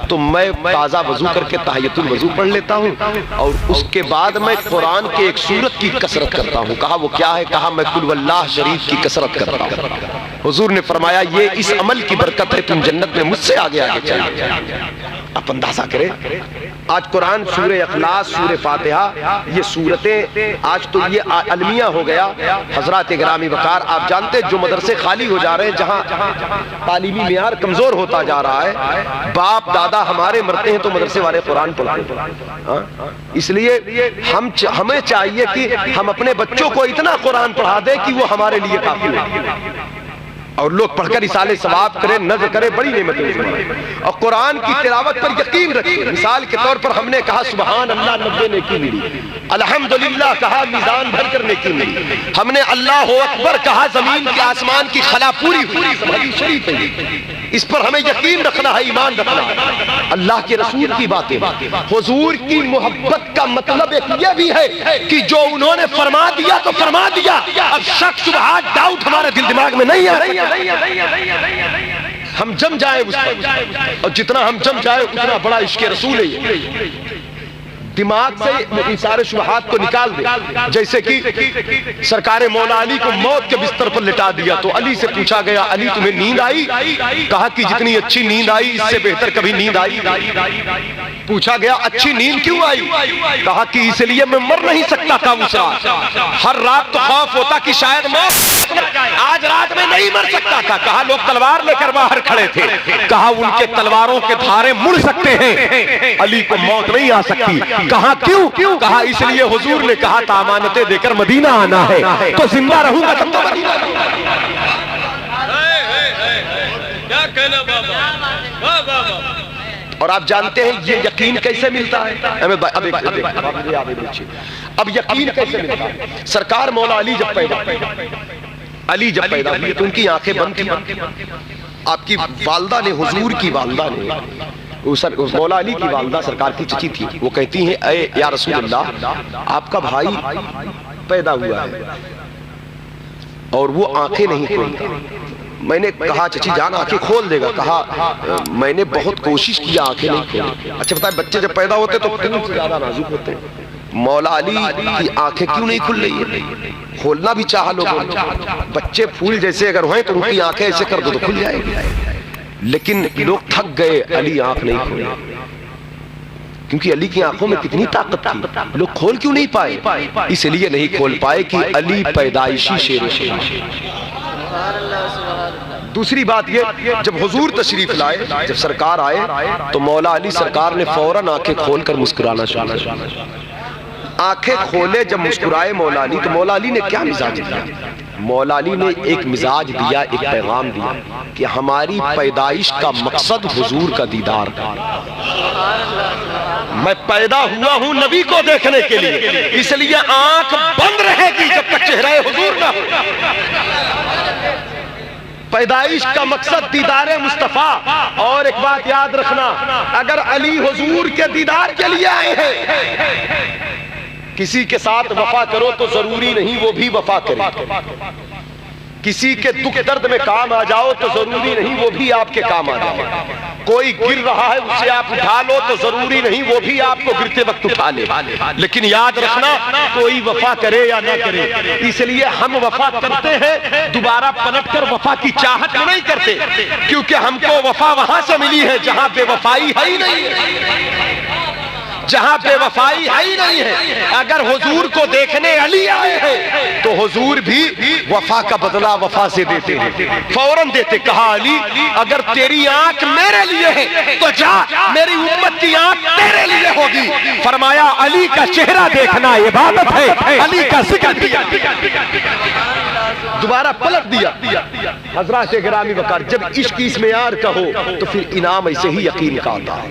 Speaker 1: تو میں تازہ وضو کر کے تحیۃ الوضو پڑھ لیتا ہوں اور اس کے بعد میں قرآن کے ایک سورت کی کثرت کرتا ہوں۔ کہا وہ کیا ہے؟ کہا میں قل واللہ شریف کی کثرت کرتا ہوں۔ حضور نے فرمایا یہ اس عمل کی برکت ہے، تم جنت میں مجھ سے آگے آگے چل رہے۔ آپ اندازہ کریں آج قرآن، سورہ اخلاص، سورہ فاتحہ، یہ سورتیں آج تو یہ المیہ ہو گیا۔ حضرات گرامی وقار، آپ جانتے جو مدرسے خالی ہو جا رہے ہیں، جہاں تعلیمی معیار کمزور ہوتا جا رہا ہے، باپ دادا ہمارے مرتے ہیں تو مدرسے والے قرآن پڑھتے ہیں۔ اس لیے ہمیں چاہیے کہ ہم اپنے بچوں کو اتنا قرآن پڑھا دیں کہ وہ ہمارے لیے کافی ہو، اور لوگ پڑھ کر اصالے ثواب کریں، نظر کریں، بڑی نعمت ہے۔ اور قرآن کی تلاوت پر یقین رکھیں۔ مثال کے طور پر ہم نے کہا سبحان اللہ 90 نیکی ملی، الحمدللہ کہا میزان بھر کر نیکی ملی، ہم نے اللہ اکبر کہا زمین کے آسمان کی خلا پوری ہوئی، حدیث شریف ہے۔ اس پر ہمیں یقین رکھنا ہے، ایمان رکھنا ہے۔ اللہ کے رسول کی باتیں، حضور کی محبت کا مطلب ایک یہ بھی ہے کہ جو انہوں نے فرما دیا تو فرما دیا، اب شک شبہات ڈاؤٹ ہمارے دل دماغ میں نہیں ہے۔ ہم جم جائیں اس پر، اور جتنا ہم جم جائیں اتنا بڑا عشق رسول ہے یہ۔ دماغ سے سارے شبہات کو نکال دے۔ جیسے کہ سرکار مولا علی کو موت کے بستر پر لٹا دیا تو علی سے پوچھا گیا علی تمہیں نیند آئی؟ کہا کہ جتنی اچھی نیند آئی اس سے بہتر کبھی نیند آئی۔ پوچھا گیا اچھی نیند کیوں آئی؟ کہا کہ اس لیے میں مر نہیں سکتا تھا اس رات، ہر رات تو خوف ہوتا کہ شاید موت، آج رات میں نہیں مر سکتا تھا۔ کہا لوگ تلوار لے کر باہر کھڑے تھے، کہا ان کے تلواروں کے دھارے مڑ سکتے ہیں، علی کو موت نہیں آ سکتی۔ کہا کیوں؟ کہا اس لیے حضور نے کہا تھا امانتیں دے کر مدینہ آنا ہے، تو زندہ رہوں گا تب تو مدینہ رہوں گا۔ کیا کہنا بابا۔ اور آپ جانتے ہیں یہ یقین کیسے ملتا ہے؟ اب یقین کیسے ملتا ہے؟ سرکار مولا علی جب پیدا ہوئی تو ان کی آنکھیں بند تھیں۔ آپ کی والدہ نے، حضور کی والدہ نے، مولا علی کی والدہ سرکار کی چچی تھی، وہ کہتی ہیں اے یا رسول اللہ آپ کا بھائی پیدا ہوا ہے اور وہ آنکھیں نہیں کھولتا۔ میں نے کہا چچی جان آنکھیں کھول دے گا؟ کہا میں نے بہت کوشش کیا آنکھیں نہیں کھولی۔ اچھا بتائیں بچے جب پیدا ہوتے تو پھر سے زیادہ نازک ہوتے ہیں، مولا علی کی آنکھیں کیوں نہیں کھل رہی ہے؟ کھولنا بھی چاہا لوگوں نے، بچے پھول جیسے اگر ہوئے تو ان کی آنکھیں ایسے کر دو تو کھل جائے گی، لیکن لوگ تھک گئے، علی آنکھ نہیں کھولے، کیونکہ علی کی آنکھوں میں کتنی طاقت تھی، لوگ کھول کیوں نہیں پائے؟ اس لیے نہیں کھول پائے کہ علی پیدائشی شیر شیر۔ دوسری بات یہ جب حضور تشریف لائے، جب سرکار آئے تو مولا علی سرکار نے فوراً آنکھیں کھول کر مسکرانا شروع کیا۔ آنکھیں کھولے جب مسکرائے مولا علی تو مولا علی نے کیا مزاج دیا؟ مولا علی نے ایک مزاج دیا، ایک پیغام دیا کہ ہماری پیدائش کا مقصد حضور کا دیدار ہے، میں پیدا ہوا ہوں نبی کو دیکھنے کے لیے، اس لیے آنکھ بند رہے گی جب تک چہرہ حضور نہ ہو۔ پیدائش کا مقصد دیدار مصطفیٰ۔ اور ایک بات یاد رکھنا، اگر علی حضور کے دیدار کے لیے آئے ہیں، کسی کے ساتھ وفا کرو تو ضروری نہیں وہ بھی وفا کرے، کسی کے دکھ درد میں کام آ جاؤ تو ضروری نہیں وہ بھی آپ کے کام آ جائے، کوئی گر رہا ہے اسے آپ اٹھا لو تو ضروری نہیں وہ بھی آپ کو گرتے وقت اٹھا لے، لیکن یاد رکھنا کوئی وفا کرے یا نہ کرے، اس لیے ہم وفا کرتے ہیں دوبارہ پلٹ کر وفا کی چاہت میں نہیں کرتے، کیونکہ ہم کو وفا وہاں سے ملی ہے جہاں بے وفائی ہے ہی نہیں ہے، جہاں بے وفائی ہے ہی نہیں ہے۔ اگر حضور کو دیکھنے علی آئے ہیں حضور بھی وفا کا بدلہ وفا سے دیتے ہیں، فوراً دیتے۔ کہا علی اگر تیری آنکھ میرے لیے ہے تو جا، میری امت کی آنکھ تیرے لیے ہوگی۔ فرمایا علی کا چہرہ دیکھنا عبادت ہے، علی کا ذکر کیا۔ دوبارہ پلٹ دیا۔ حضرات گرامی وقار، جب عشق اس معیار کا ہو تو پھر انعام ایسے ہی یقین کا آتا ہے۔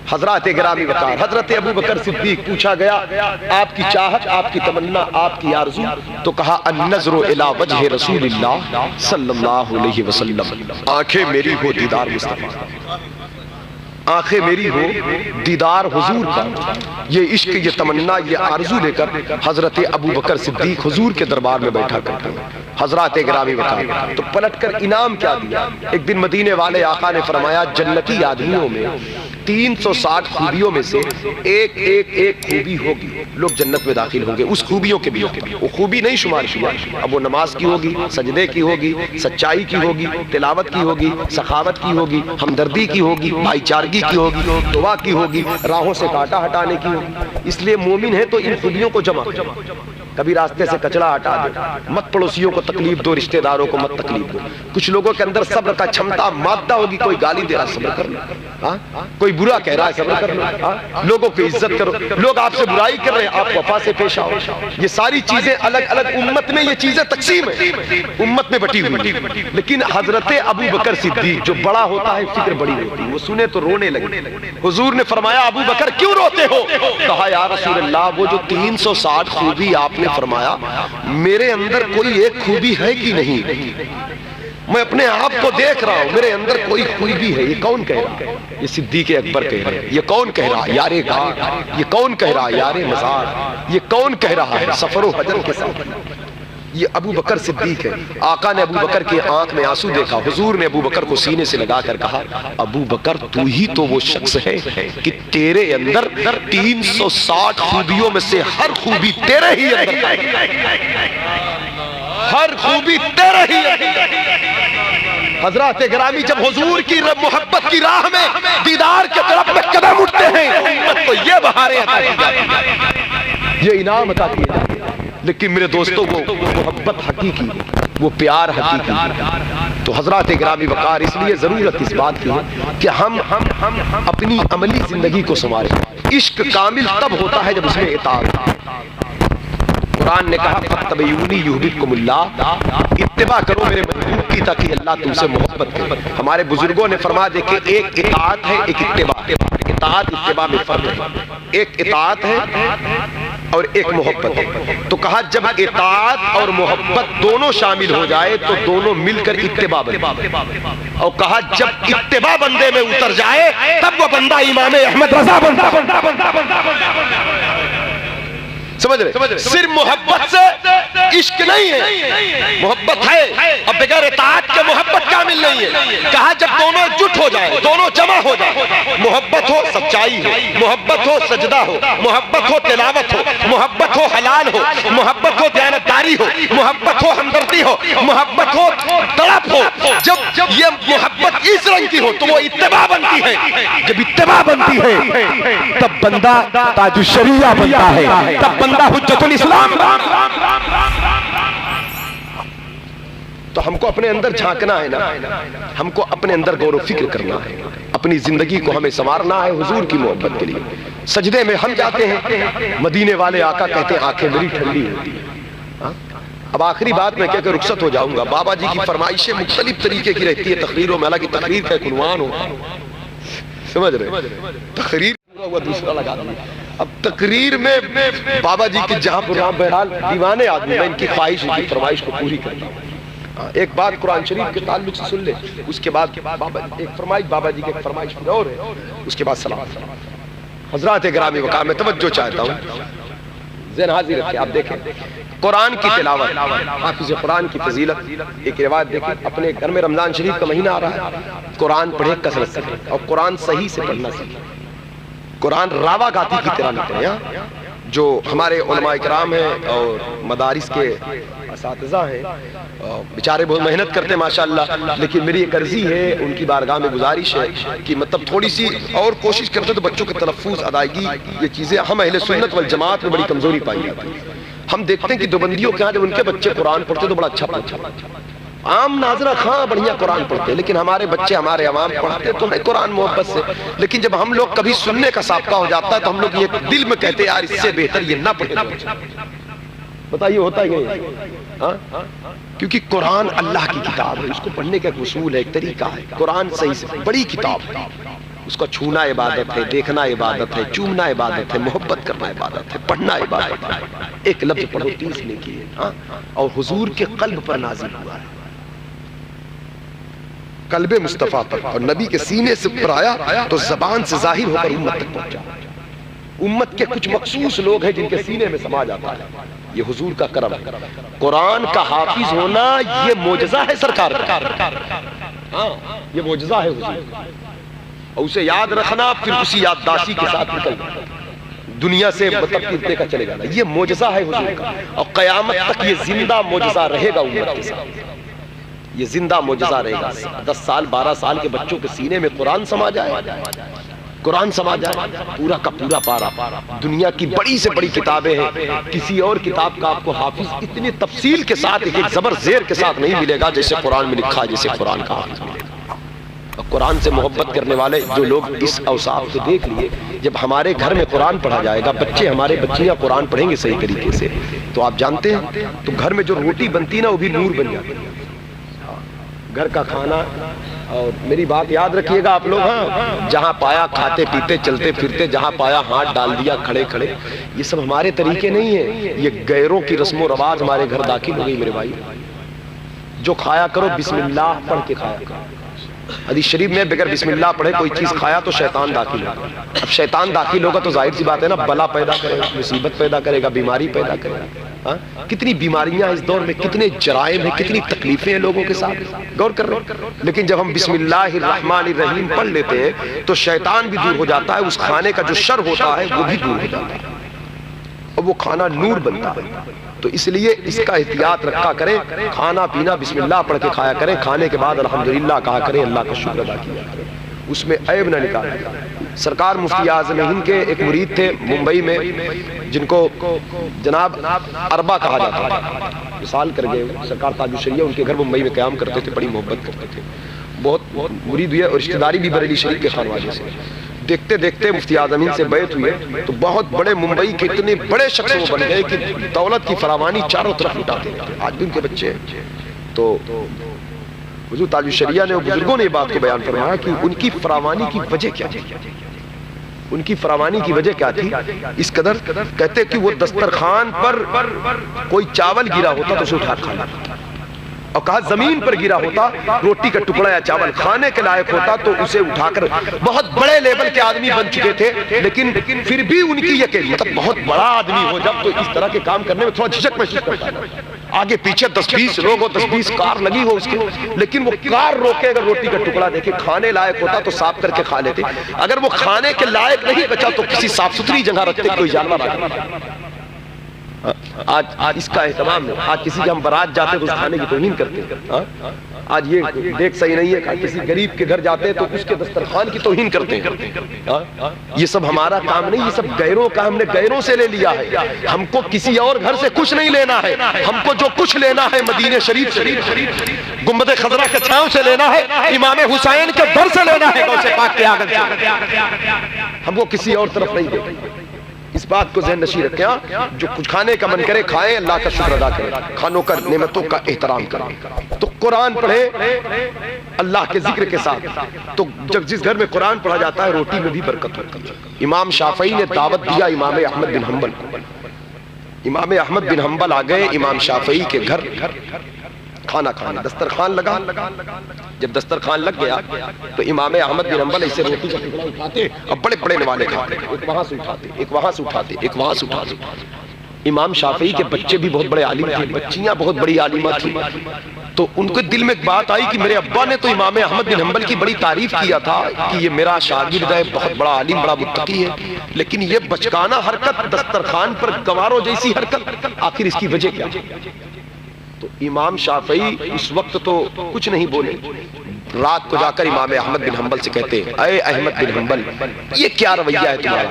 Speaker 1: حضرات گرامی وقار، حضرت ابو بکر صدیق پوچھا گیا آپ کی چاہت، آپ کی تمنا، آپ کی آرزو، تو کہا النظر الی وجہ رسول اللہ صلی اللہ علیہ وسلم، آنکھیں میری ہو دیدار مصطفیٰ، آنکھیں میری ہو دیدار حضور کا۔ یہ عشق، یہ تمنا، یہ آرزو لے کر حضرت ابو بکر صدیق حضور کے دربار میں بیٹھا کرتے ہیں۔ حضرات گرامی وقار، تو پلٹ کر انعام کیا دیا؟ ایک دن مدینے والے آقا نے فرمایا جنتی آدمیوں میں 360 خوبیوں میں سے ایک خوبی ہوگی، لوگ جنت میں داخل ہوں گے اس خوبیوں کے بھی ہوگی۔ وہ خوبی نہیں شمار کیا، اب وہ نماز کی ہوگی، سجدے کی ہوگی، سچائی کی ہوگی، تلاوت کی ہوگی، سخاوت کی ہوگی، ہمدردی کی ہوگی، بھائی چارگی کی ہوگی، دعا کی ہوگی، راہوں سے کانٹا ہٹانے کی ہوگی۔ اس لیے مومن ہے تو ان خوبیوں کو جمع، کبھی راستے سے کچرا ہٹا دو، مت پڑوسیوں کو تکلیف دو، رشتہ داروں کو مت تکلیف دو۔ کچھ لوگوں کے اندر صبر کا چھمتا مادہ ہوگی، کوئی گالی دے رہا صبر کر لو، کوئی برا کہہ رہا ہے صبر کر لو، لوگوں کی عزت کرو، لوگ آپ سے برائی کر رہے ہیں آپ وفا سے پیش آؤ۔ یہ ساری چیزیں الگ الگ امت میں، یہ چیزیں تقسیم ہیں، امت میں بٹی ہوئی۔ لیکن حضرت ابو بکر صدیق جو بڑا ہوتا ہے فکر بڑی ہوتی ہے، وہ سنے تو رونے لگے۔ حضور نے فرمایا ابو بکر کیوں روتے ہو؟ کہا یا رسول اللہ وہ جو 360 خوبی آپ نے فرمایا میرے اندر کوئی ایک خوبی ہے کہ نہیں؟ میں اپنے آپ کو دیکھ رہا ہوں، میرے اندر کوئی خوبی ہے۔ یہ کون کہہ رہا ہے؟ یہ صدیق اکبر کہہ رہے ہیں۔ یہ کون کہہ رہا ہے؟ یار غار۔ یہ کون کہہ رہا ہے؟ یار مزار۔ یہ کون کہہ رہا ہے؟ سفر و حجر کے ساتھ۔ یہ ابو بکر صدیق ہے۔ آقا نے ابو بکر کی آنکھ میں آنسو دیکھا، حضور نے ابو بکر کو سینے سے لگا کر کہا ابو بکر تو ہی تو وہ شخص ہے کہ تیرے اندر 360 خوبیوں میں سے ہر خوبی تیرے ہی اندر ہے، ہر خوبی تیرے ہی اندر۔ حضرات گرامی جب حضور کی محبت کی راہ میں دیدار کے طرف میں قدم اٹھتے ہیں امت کو یہ بہاریں عطا کی جاتی ہیں، یہ انعام عطا کیے جاتے ہیں۔ لیکن میرے دوستوں کو محبت حقیقی، وہ پیار حقیقی، تو حضرات گرامی وقار اس لیے ضرورت اس بات کی ہے کہ ہم اپنی عملی زندگی کو سنواریں۔ عشق کامل تب ہوتا ہے جب اس میں اطاعت۔ قرآن نے کہا فَاتَّبِعُونِی یُحْبِبْکُمُ اللَّہ، اتباع کرو میرے محبوب کی تاکہ اللہ تم سے محبت کرے۔ ہمارے بزرگوں نے فرما دے کہ ایک اطاعت ہے، ایک اتباع۔ اطاعت اتباع میں فرق ہے، ایک اطاعت ہے اور ایک محبت ہے۔ تو کہا جب اطاعت اور محبت دونوں شامل ہو جائے تو دونوں مل کر اتباع بنتے، اور کہا جب اتباع بندے میں اتر جائے تب وہ بندہ امام احمد رضا بنتا۔ سمجھ رہے؟ صرف محبت سے عشق نہیں ہے، محبت ہے اب بغیر اطاعت کے محبت کامل نہیں ہے۔ کہا جب دونوں جٹ ہو جائے، دونوں جمع ہو جائے، محبت ہو سچائی ہو، محبت ہو سجدہ ہو، محبت ہو تلاوت ہو، محبت ہو حلال ہو، محبت ہو دیانتداری ہو، محبت ہو ہمدردی ہو، محبت ہو تڑپ ہو، جب یہ محبت اس رنگ کی ہو تو وہ اتباع بنتی ہے۔ جب اتباع بنتی ہے تب بندہ تاج الشریعہ بنتا ہے، تب بندہ حجت الاسلام۔ تو ہم کو اپنے اندر جھانکنا ہے نا، ہم کو اپنے اندر غور و فکر کرنا ہے، اپنی زندگی کو ہمیں سنوارنا ہے حضور کی محبت کے لیے۔ سجدے میں ہم جاتے ہیں، مدینے والے آقا کہتے ہیں آنکھیں میری ٹھنڈی ہوتی ہیں۔ اب آخری بات میں کہہ کے رخصت ہو جاؤں گا۔ بابا جی کی فرمائشیں مختلف طریقے کی رہتی ہے تقریروں میں، حالانکہ تقریر کا ایک عنوان ہو، سمجھ رہے؟ تقریر ہوا دوسرا لگا دیا۔ اب تقریر میں بابا جی کی جہاں پر بہرحال دیوانے آدمی، میں ان کی خواہش ان کی فرمائش کو پوری کرتا ہوں۔ ایک بات قرآن شریف کے تعلق سے سن لے، اس کے بعد ایک فرمائش بابا جی کی ایک فرمائش پھر اور ہے، اس کے بعد سلام۔ حضرات گرامی وقار میں توجہ چاہتا ہوں، ذہن حاضر رکھیں۔ آپ دیکھیں قرآن کی تلاوت، حافظ قرآن کی فضیلت، ایک روایت دیکھیں، اپنے گھر میں رمضان شریف کا مہینہ آ رہا ہے، قرآن پڑھے کثرت سے اور قرآن صحیح سے پڑھنا سیکھیں۔ قرآن راوا گاتی کی طرح نہ پڑھیں۔ جو ہمارے علماء اکرام ہیں اور مدارس کے اساتذہ ہیں، بیچارے بہت محنت کرتے ہیں ماشاءاللہ، لیکن میری ایک عرضی ہے، ان کی بارگاہ میں گزارش ہے کہ مطلب تھوڑی سی اور کوشش کرتے تو بچوں کے تلفظ، ادائیگی، یہ چیزیں ہم اہل سنت والجماعت میں بڑی کمزوری پائی جاتی ہے۔ ہم دیکھتے ہیں کہ دیوبندیوں کے ہاں جب ان کے بچے قرآن پڑھتے تو بڑا اچھا پڑھتے، عام ناظرہ خاں بڑھیا قرآن پڑھتے، لیکن ہمارے بچے ہمارے عوام پڑھتے تو ہے قرآن محبت سے، لیکن جب ہم لوگ کبھی سننے کا سابقہ ہو جاتا ہے تو ہم لوگ یہ دل میں کہتے ہیں یار اس سے بہتر یہ نہ پڑھے۔ بتائیے ہوتا ہے کہ کیونکہ قرآن اللہ کی کتاب ہے، اس کو پڑھنے کا ایک اصول ہے، ایک طریقہ ہے۔ قرآن صحیح سے بڑی کتاب ہے، اس کا چھونا عبادت ہے، دیکھنا عبادت ہے، چومنا عبادت ہے، محبت کرنا عبادت ہے، پڑھنا عبادت ہے۔ ایک لفظ پڑھو 30 نیکی ہے، اور حضور کے قلب پر نازل ہوا ہے، قلب مصطفیٰ پر، اور نبی کے سینے سے پر آیا تو زبان سے ظاہر ہو کر امت تک پہنچا۔ امت کے کچھ مخصوص لوگ ہیں جن کے سینے میں سما جاتا ہے، یہ حضور کا کرم ہے۔ قرآن کا حافظ ہونا یہ معجزہ ہے سرکار کا، یہ معجزہ ہے حضور کا، اور اسے یاد رکھنا، پھر اسی یادداشتی کے ساتھ نکلنا، دنیا سے مطلب کا چلے جانا، یہ معجزہ ہے حضور کا، اور قیامت تک یہ زندہ معجزہ رہے گا امت کے ساتھ، یہ زندہ معجزہ رہے گا۔ 10 سال 12 سال کے بچوں کے سینے میں قرآن سما جائے، قرآن سما جائے، پورا کا پورا پارا۔ دنیا کی بڑی سے بڑی کتابیں ہیں، کسی اور کتاب کا آپ کو حافظ اتنی تفصیل کے ساتھ ایک زبر زیر کے ساتھ نہیں ملے گا جیسے قرآن میں لکھا، جیسے قرآن کا حافظ ملے گا۔ اور قرآن سے محبت کرنے والے جو لوگ اس اوصاف کو دیکھ لیے، جب ہمارے گھر میں قرآن پڑھا جائے گا، بچے ہمارے بچیاں قرآن پڑھیں گے صحیح طریقے سے، تو آپ جانتے ہیں تو گھر میں جو روٹی بنتی نا وہ بھی نور بن جاتی ہے، گھر کا کھانا۔ اور میری بات یاد رکھیے گا آپ لوگ، جہاں پایا کھاتے پیتے چلتے پھرتے، جہاں پایا ہاتھ ڈال دیا کھڑے کھڑے، یہ سب ہمارے طریقے نہیں ہیں، یہ غیروں کی رسم و رواج ہمارے گھر داخل ہو گئی میرے بھائی۔ جو کھایا کرو بسم اللہ پڑھ کے کھایا کرو، حدیث شریف میں بغیر بسم اللہ پڑھے کوئی چیز کھایا تو شیطان داخل ہوگا، اب شیطان داخل ہوگا تو ظاہر سی بات ہے نا، بلا پیدا کرے گا، مصیبت پیدا کرے گا، بیماری پیدا کرے گا۔ کتنی بیماریاں اس دور میں، کتنے جرائم ہیں، کتنی تکلیفیں ہیں لوگوں کے ساتھ، غور کر رہے ہیں۔ لیکن جب ہم بسم اللہ الرحمن الرحیم پڑھ لیتے ہیں تو شیطان بھی دور ہو جاتا ہے، اس کھانے کا جو شر ہوتا ہے وہ بھی دور ہو جاتا ہے، اور وہ کھانا نور بنتا ہے۔ تو اس لیے اس کا احتیاط رکھا کریں، کھانا پینا بسم اللہ پڑھ کے کھایا کریں، کھانے کے بعد الحمدللہ کہا کریں، اللہ کا شکر ادا کیا کریں، اس میں عیب نہ نکالیں۔ سرکار مفتی اعظم ہند کے ایک مرید تھے ممبئی میں، جن کو جناب اربا کہا جاتا ہے، مثال کر گئے، سرکار تاج الشریعہ ان کے گھر ممبئی میں قیام کرتے تھے، بڑی محبت کرتے تھے، بہت مرید ہوئے، اور رشتہ داری بھی بریلی شریف کے خانوادے سے۔ دیکھتے دیکھتے مفتی اعظم ہند سے بیعت ہوئے تو بہت بڑے ممبئی کے اتنے بڑے شخص وہ بن گئے کہ دولت کی فراوانی چاروں طرف لٹاتے ہیں، آج بھی ان کے بچے ہیں۔ تو حضور تاج الشریعہ نے، بزرگوں نے یہ بات کو بیان فرمایا کہ ان کی فراوانی کی وجہ کیا تھی، ان کی فراوانی کی وجہ کیا تھی، اس قدر کہتے کہ وہ دسترخوان پر کوئی چاول گرا ہوتا تو اسے اٹھا کھانا، اور کہا زمین پر گرا ہوتا روٹی کا ٹکڑا یا چاول کھانے کے لائق ہوتا تو اسے اٹھا کر، بہت بڑے لیول کے آدمی بن چکے تھے لیکن پھر بھی ان کی یہ کہ مطلب بہت بڑا آدمی ہو جب تو اس طرح کے کام کرنے میں تھوڑا جھجک محسوس کرتا ہے، آگے پیچھے 10-20 لوگ ہو، 10-20 کار لگی ہو اس کے، لیکن وہ کار روکے اگر روٹی کا ٹکڑا دیکھے کھانے لائق ہوتا تو صاف کر کے کھا لیتے، اگر وہ کھانے کے لائق نہیں بچا تو کسی صاف ستھری جگہ رکھتے، کوئی جانور آتا۔ آج اس کا اہتمام ہے، آج کسی کے ہم بارات جاتے تو اس کھانے کی توہین کرتے ہیں، آج یہ دیکھ صحیح نہیں ہے، کسی غریب کے گھر جاتے تو اس کے دسترخوان کی توہین کرتے ہیں، یہ سب ہمارا کام نہیں، یہ سب غیروں کا، ہم نے غیروں سے لے لیا ہے، ہم کو کسی اور گھر سے کچھ نہیں لینا ہے، ہم کو جو کچھ لینا ہے مدینہ شریف سے، گنبد خضرا کے چھاؤں سے لینا ہے، امام حسین کے در سے لینا ہے، غوث پاک کے آگے سے، ہم کو کسی اور طرف نہیں دیتے۔ اس بات کو ذہن نشین رکھیں، جو کچھ کھانے کا من کرے کھائیں، اللہ کا شکر ادا کریں، کھانوں کا نعمتوں کا احترام کریں، تو قرآن پڑھیں اللہ کے ذکر کے ساتھ، تو جب جس گھر میں قرآن پڑھا جاتا ہے روٹی میں بھی برکت ہوتی ہے۔ امام شافعی نے دعوت دیا امام احمد بن حنبل کو، امام احمد بن حنبل آ گئے امام شافعی کے گھر کھانا کھانے، دسترخوان لگا، جب دسترخوان لگ گیا تو امام احمد بن حنبل اسے روٹی کا ٹکڑا اٹھاتے، اب بڑے بڑے نوالے کھاتے، ایک وہاں سے اٹھاتے، ایک وہاں سے اٹھاتے، ایک وہاں سے اٹھاتے۔ امام شافعی کے بچے بھی بہت بڑے عالم تھے، بچیاں بہت بڑی عالمہ تھی، تو ان کے دل میں ایک بات آئی کہ میرے ابا نے تو امام احمد بن حنبل کی بڑی تعریف کیا تھا کہ یہ میرا شاگرد ہے، بہت بڑا عالم، بڑا متقی ہے، لیکن یہ بچکانہ حرکت، دسترخوان پر گواروں جیسی حرکت، آخر اس کی وجہ کیا؟ تو امام شافعی اس وقت تو کچھ نہیں بولے، رات کو جا کر امام احمد بن حنبل سے کہتے ہیں اے احمد بن حنبل یہ کیا رویہ ہے تمہارا؟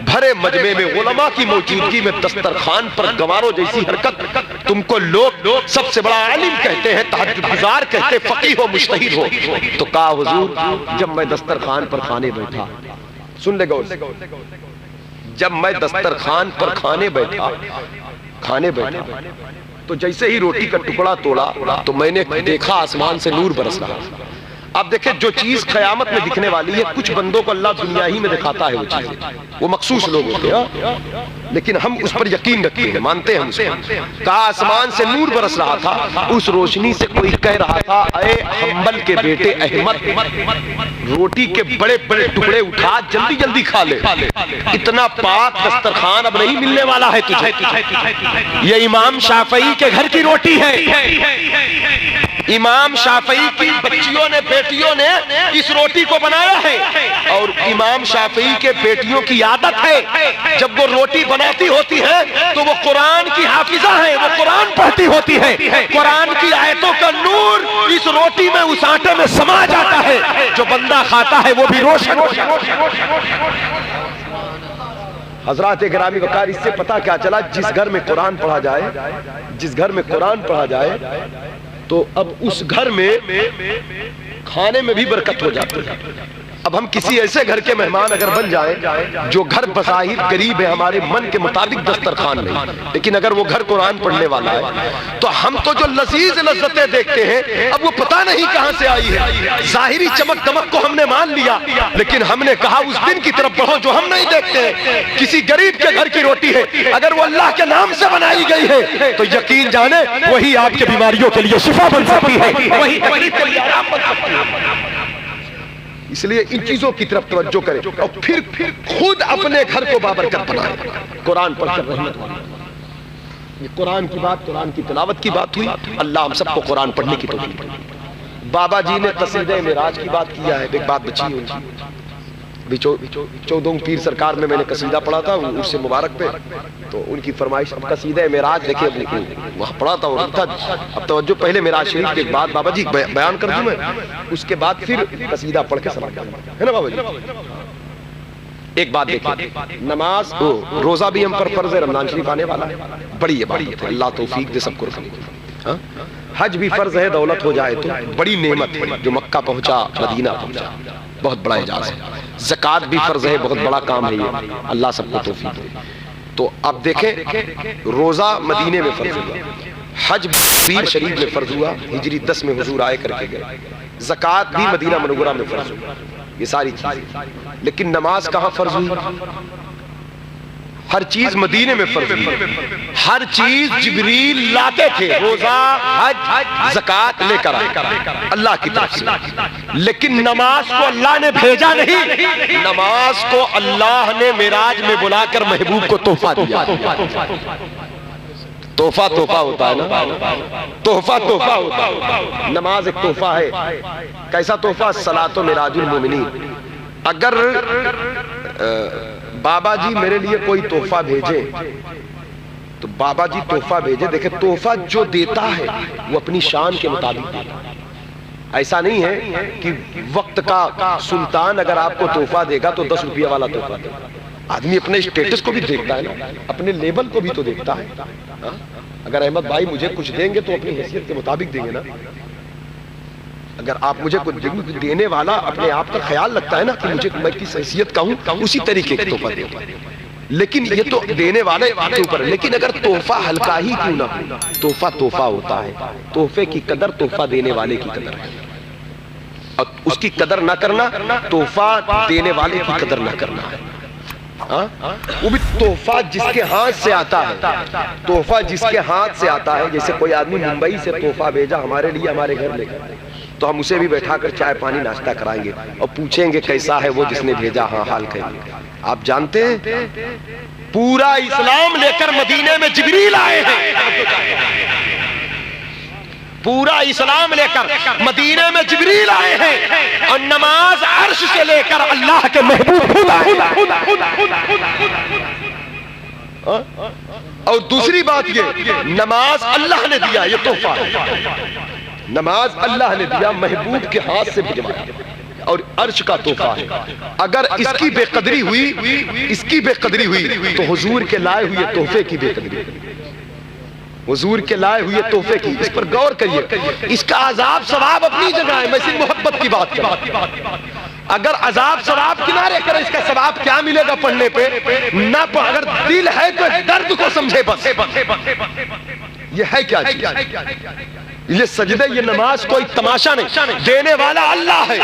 Speaker 1: بھرے مجمع میں علماء کی موجودگی میں دسترخوان پر گواروں جیسی حرکت، تم کو لوگ سب سے بڑا عالم کہتے ہیں، تہجد گزار کہتے ہیں، فقیہ ہو، مجتہد ہو۔ تو کہا حضور جب میں دسترخوان پر کھانے بیٹھا، سن لے غور سے، جب میں دسترخوان پر کھانے بیٹھا تو جیسے ہی روٹی کا ٹکڑا توڑا تو میں نے دیکھا آسمان سے نور برس رہا۔ اب دیکھیں جو چیز قیامت میں دکھنے والی ہے، کچھ بندوں کو اللہ دنیا ہی میں دکھاتا ہے وہ چیزیں، وہ مخصوص لوگ ہوتے ہیں، لیکن ہم اس پر یقین رکھتے ہیں، مانتے ہیں اس کو۔ کہا آسمان سے نور برس رہا تھا، اس روشنی سے کوئی کہہ رہا تھا اے حنبل کے بیٹے احمد، روٹی کے بڑے بڑے ٹکڑے اٹھا، جلدی جلدی کھا لے، اتنا پاک دسترخوان اب نہیں ملنے والا ہے تجھے۔ یہ امام شافعی کے گھر کی روٹی ہے، امام شافعی کی بچیوں نے، بیٹیوں نے اس روٹی کو بنایا ہے، اور امام شافعی کے بیٹیوں کی عادت ہے جب وہ روٹی بناتی ہوتی ہے تو وہ قرآن کی حافظہ ہے، وہ قرآن پڑھتی ہوتی ہے، قرآن کی آیتوں کا نور اس روٹی میں، اس آٹے میں سما جاتا ہے، جو بندہ کھاتا ہے وہ بھی روشن۔ حضرات گرامی وقار، اس سے پتہ کیا چلا؟ جس گھر میں قرآن پڑھا جائے، جس گھر میں قرآن پڑھا جائے تو اب اس گھر میں کھانے میں بھی برکت ہو جاتی ہے۔ اب ہم کسی ایسے گھر کے مہمان اگر بن جائیں جو گھر بظاہر غریب ہے، ہمارے من کے مطابق دسترخوان نہیں، لیکن اگر وہ گھر قرآن پڑھنے والا ہے تو ہم تو جو لذیذ لذتیں دیکھتے ہیں اب وہ پتہ نہیں کہاں سے آئی ہے۔ ظاہری چمک دمک کو ہم نے مان لیا، لیکن ہم نے کہا اس دن کی طرف بڑھو جو ہم نہیں دیکھتے ہیں۔ کسی غریب کے گھر کی روٹی ہے، اگر وہ اللہ کے نام سے بنائی گئی ہے تو یقین جانے وہی آپ کے بیماریوں کے لیے شفا بن سکتی ہے، وہی تکلیف کے لیے آرام بن سکتی ہے۔ اس لیے ان چیزوں کی طرف توجہ کریں اور پھر خود اپنے گھر کو بابرکت بنائیں۔ قرآن پڑھ کر رحمت یہ قرآن کی بات، قرآن کی تلاوت کی بات ہوئی، اللہ ہم سب کو قرآن پڑھنے کی توفیق دے۔ بابا جی نے قصیدہ معراج کی بات کیا ہے، ایک بات بچی ہوئی بھی 14 پیر سرکار میں نے قصیدہ پڑھا تھا اس سے مبارک پہ، تو ان کی فرمائش اب قصیدہ معراج دیکھیں وہاں پڑھا تھا اور تھا۔ اب توجہ پہلے معراج شریف کے بعد بابا جی بیان کر دوں میں، اس کے بعد پھر قصیدہ پڑھ کے سلام ہے نا بابا جی۔ ایک بات دیکھیں، نماز روزہ بھی ہم پر فرض ہے، رمضان شریف آنے والا ہے، بڑی عبادت ہے، اللہ توفیق دے سب کو رکھنے۔ حج بھی فرض ہے، دولت ہو جائے تو بڑی نعمت ہے، جو مکہ پہنچا مدینہ پہنچا بہت بڑا اعجاز ہے۔ زکوٰۃ بھی فرض ہے، بہت بڑا کام ہے یہ، اللہ سب کو توفیق دے۔ تو اب دیکھیں روزہ مدینے میں فرض ہوا، حج بھی شریف میں فرض ہوا، ہجری 10 میں حضور آئے کر کے گئے، زکوٰۃ بھی مدینہ منورہ میں فرض ہوا، یہ ساری چیزیں، لیکن نماز کہاں فرض ہوئی؟ ہر چیز مدینے میں فرض ہوئی، ہر چیز جبریل لاتے تھے، روزہ، حج، زکوٰۃ لے کر اللہ کی طرف سے، لیکن نماز کو اللہ نے بھیجا نہیں، نماز کو اللہ نے معراج میں بلا کر محبوب کو تحفہ دیا۔ تحفہ ہوتا ہے نا، تحفہ ہوتا ہے، نماز ایک تحفہ ہے۔ کیسا تحفہ؟ صلاۃ و معراج المومنین۔ اگر بابا جی میرے لیے کوئی تحفہ بھیجے تو بابا جی تحفہ بھیجے، دیکھیں تحفہ جو دیتا ہے وہ اپنی شان کے مطابق دیتا ہے۔ ایسا نہیں ہے کہ وقت کا سلطان اگر آپ کو تحفہ دے گا تو 10 روپیہ والا تحفہ دے گا۔ آدمی اپنے اسٹیٹس کو بھی دیکھتا ہے نا، اپنے لیبل کو بھی تو دیکھتا ہے۔ اگر احمد بھائی مجھے کچھ دیں گے تو اپنی حیثیت کے مطابق دیں گے نا، اگر آپ مجھے کچھ دینے والا اپنے آپ کا خیال رکھتا ہے نا کہ مجھے میں کس حیثیت کا ہوں، اسی طریقے کا تحفہ دے گا۔ لیکن یہ تو دینے والے کے اوپر، لیکن اگر تحفہ ہلکا ہی کیوں نہ ہو، تحفہ ہوتا ہے، تحفے کی قدر تحفہ دینے والے کی قدر ہے، اور اس کی قدر نہ کرنا تحفہ دینے والے کی قدر نہ کرنا ہے۔ وہ بھی تحفہ جس کے ہاتھ سے آتا ہے، تحفہ جس کے ہاتھ سے آتا ہے۔ جیسے کوئی آدمی ممبئی سے تحفہ بھیجا ہمارے لیے، ہمارے گھر لے کر، تو ہم اسے بھی بیٹھا کر چائے پانی ناشتہ کرائیں گے اور پوچھیں گے کیسا ہے وہ جس نے بھیجا، ہاں حال کہیں گے۔ آپ جانتے ہیں پورا اسلام لے کر مدینے میں جبریل آئے ہیں، پورا اسلام لے کر مدینے میں جبریل آئے ہیں، اور نماز عرش سے لے کر اللہ کے محبوب خود آئے ہیں۔ اور دوسری بات یہ، نماز اللہ نے دیا، یہ تحفہ ہے۔ نماز اللہ نے دیا، محبوب کے ہاتھ سے بھجوایا اور عرش کا تحفہ ہے۔ اگر اس کی بے قدری ہوئی تو حضور کے لائے ہوئے تحفے کی بے قدری، حضور کے لائے ہوئے تحفے کی، اس پر غور کریے۔ اس کا عذاب ثواب اپنی جگہ ہے، میں صرف محبت کی بات کر رہا ہوں۔ اگر عذاب ثواب کنارے کرے، اس کا ثواب کیا ملے گا پڑھنے پہ؟ نہ اگر دل ہے تو درد کو سمجھے بس۔ یہ ہے کیا چیز؟ یہ سجدے، یہ نماز کوئی تماشا نہیں، دینے والا اللہ ہے،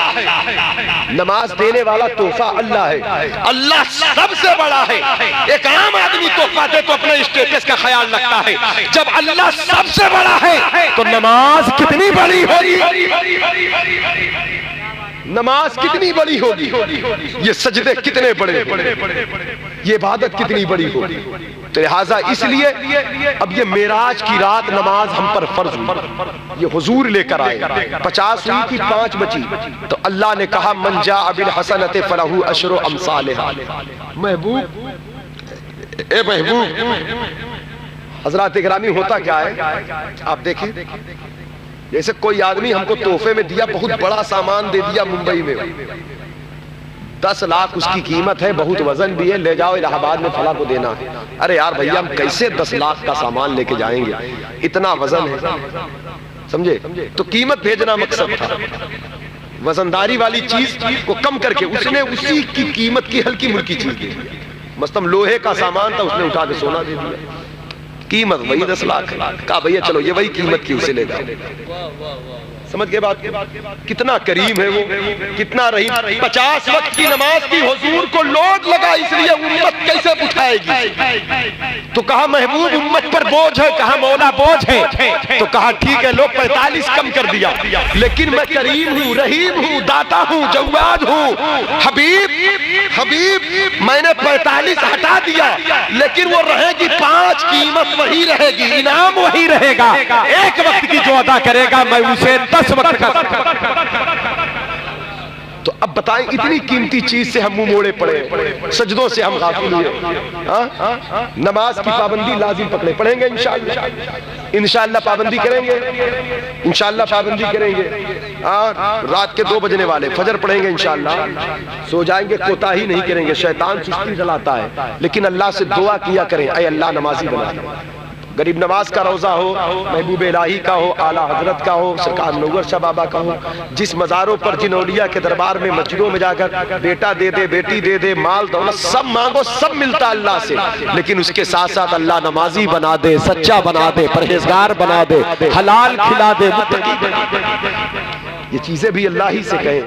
Speaker 1: نماز دینے والا تحفہ اللہ ہے، اللہ سب سے بڑا ہے۔ ایک عام آدمی تحفہ دے تو اپنے اسٹیٹس کا خیال رکھتا ہے، جب اللہ سب سے بڑا ہے تو نماز کتنی بڑی ہوگی، نماز کتنی بڑی ہوگی، یہ سجدے کتنے بڑے، یہ عبادت کتنی بڑی ہوگی۔ تو لہٰذا اس لیے اب یہ معراج کی رات نماز ہم پر فرض ہوئی، یہ حضور لے کر آئے، 50 ہوئی تھی، 5 بچی، تو اللہ نے کہا من جاء بالحسنۃ فلہ عشر امثالھا۔ محبوب، اے محبوب، حضرات گرامی ہوتا کیا ہے آپ دیکھیں، جیسے کوئی آدمی ہم کو تحفے میں دیا، بہت بڑا سامان دے دیا ممبئی میں، 10 لاکھ اس کی قیمت ہے، بہت وزن بھی ہے، لے جاؤ الہ آباد میں فلاں کو دینا ہے۔ ارے یار بھیا ہم کیسے 10 لاکھ کا سامان لے کے جائیں گے، اتنا وزن ہے، سمجھے؟ تو قیمت بھیجنا مقصد تھا، وزنداری والی چیز کو کم کر کے اس نے اسی کی قیمت کی ہلکی ملکی چیز دی، مثلا لوہے کا سامان تھا، اس نے اٹھا کے سونا دے دیا، قیمت وہی 10 لاکھ، کہا بھیا چلو یہ وہی قیمت کی، اسے لے جاؤ۔ سمجھ گئے بات؟ کتنا کریم ہے وہ، کتنا رحیم۔ 50 وقت کی نماز کی حضور کو لوڈ لگا، اس لیے امت کیسے اٹھائے گی؟ تو کہا محبوب امت پر بوجھ ہے، کہا مولا بوجھ ہے، تو کہا ٹھیک ہے لو 45 کم کر دیا، لیکن میں کریم ہوں، رحیم ہوں، داتا ہوں، جواد ہوں، حبیب میں نے 45 ہٹا دیا، لیکن وہ رہے گی 5، قیمت وہی رہے گی، انعام وہی رہے گا، ایک وقت کی جو ادا کرے گا میں اسے 10 وقت کا۔ تو اب بتائیں اتنی قیمتی چیز سے ہم منہ موڑے پڑے، سجدوں سے ہم غافل ہوئے۔ نماز کی پابندی لازم پکڑے، پڑھیں گے انشاءاللہ پابندی کریں گے، انشاءاللہ پابندی کریں گے۔ رات کے 2 بجنے والے، فجر پڑھیں گے انشاءاللہ، سو جائیں گے، کوتاہی نہیں کریں گے، شیطان سستی دلاتا ہے، لیکن اللہ سے دعا کیا کریں اے اللہ نمازی بنا دے۔ غریب نواز کا روزہ ہو، محبوب الہی کا ہو، اعلیٰ حضرت کا ہو، سرکار منور شاہ بابا کا ہو، جس مزاروں پر جن اولیاء کے دربار میں مسجدوں میں جا کر بیٹا دے دے، بیٹی دے دے، مال دولت سب مانگو، سب ملتا اللہ سے، لیکن اس کے ساتھ ساتھ اللہ نمازی بنا دے، سچا بنا دے، پرہیزگار بنا دے، حلال کھلا دے، متقی بنا دے۔ یہ چیزیں بھی اللہ ہی سے کہیں۔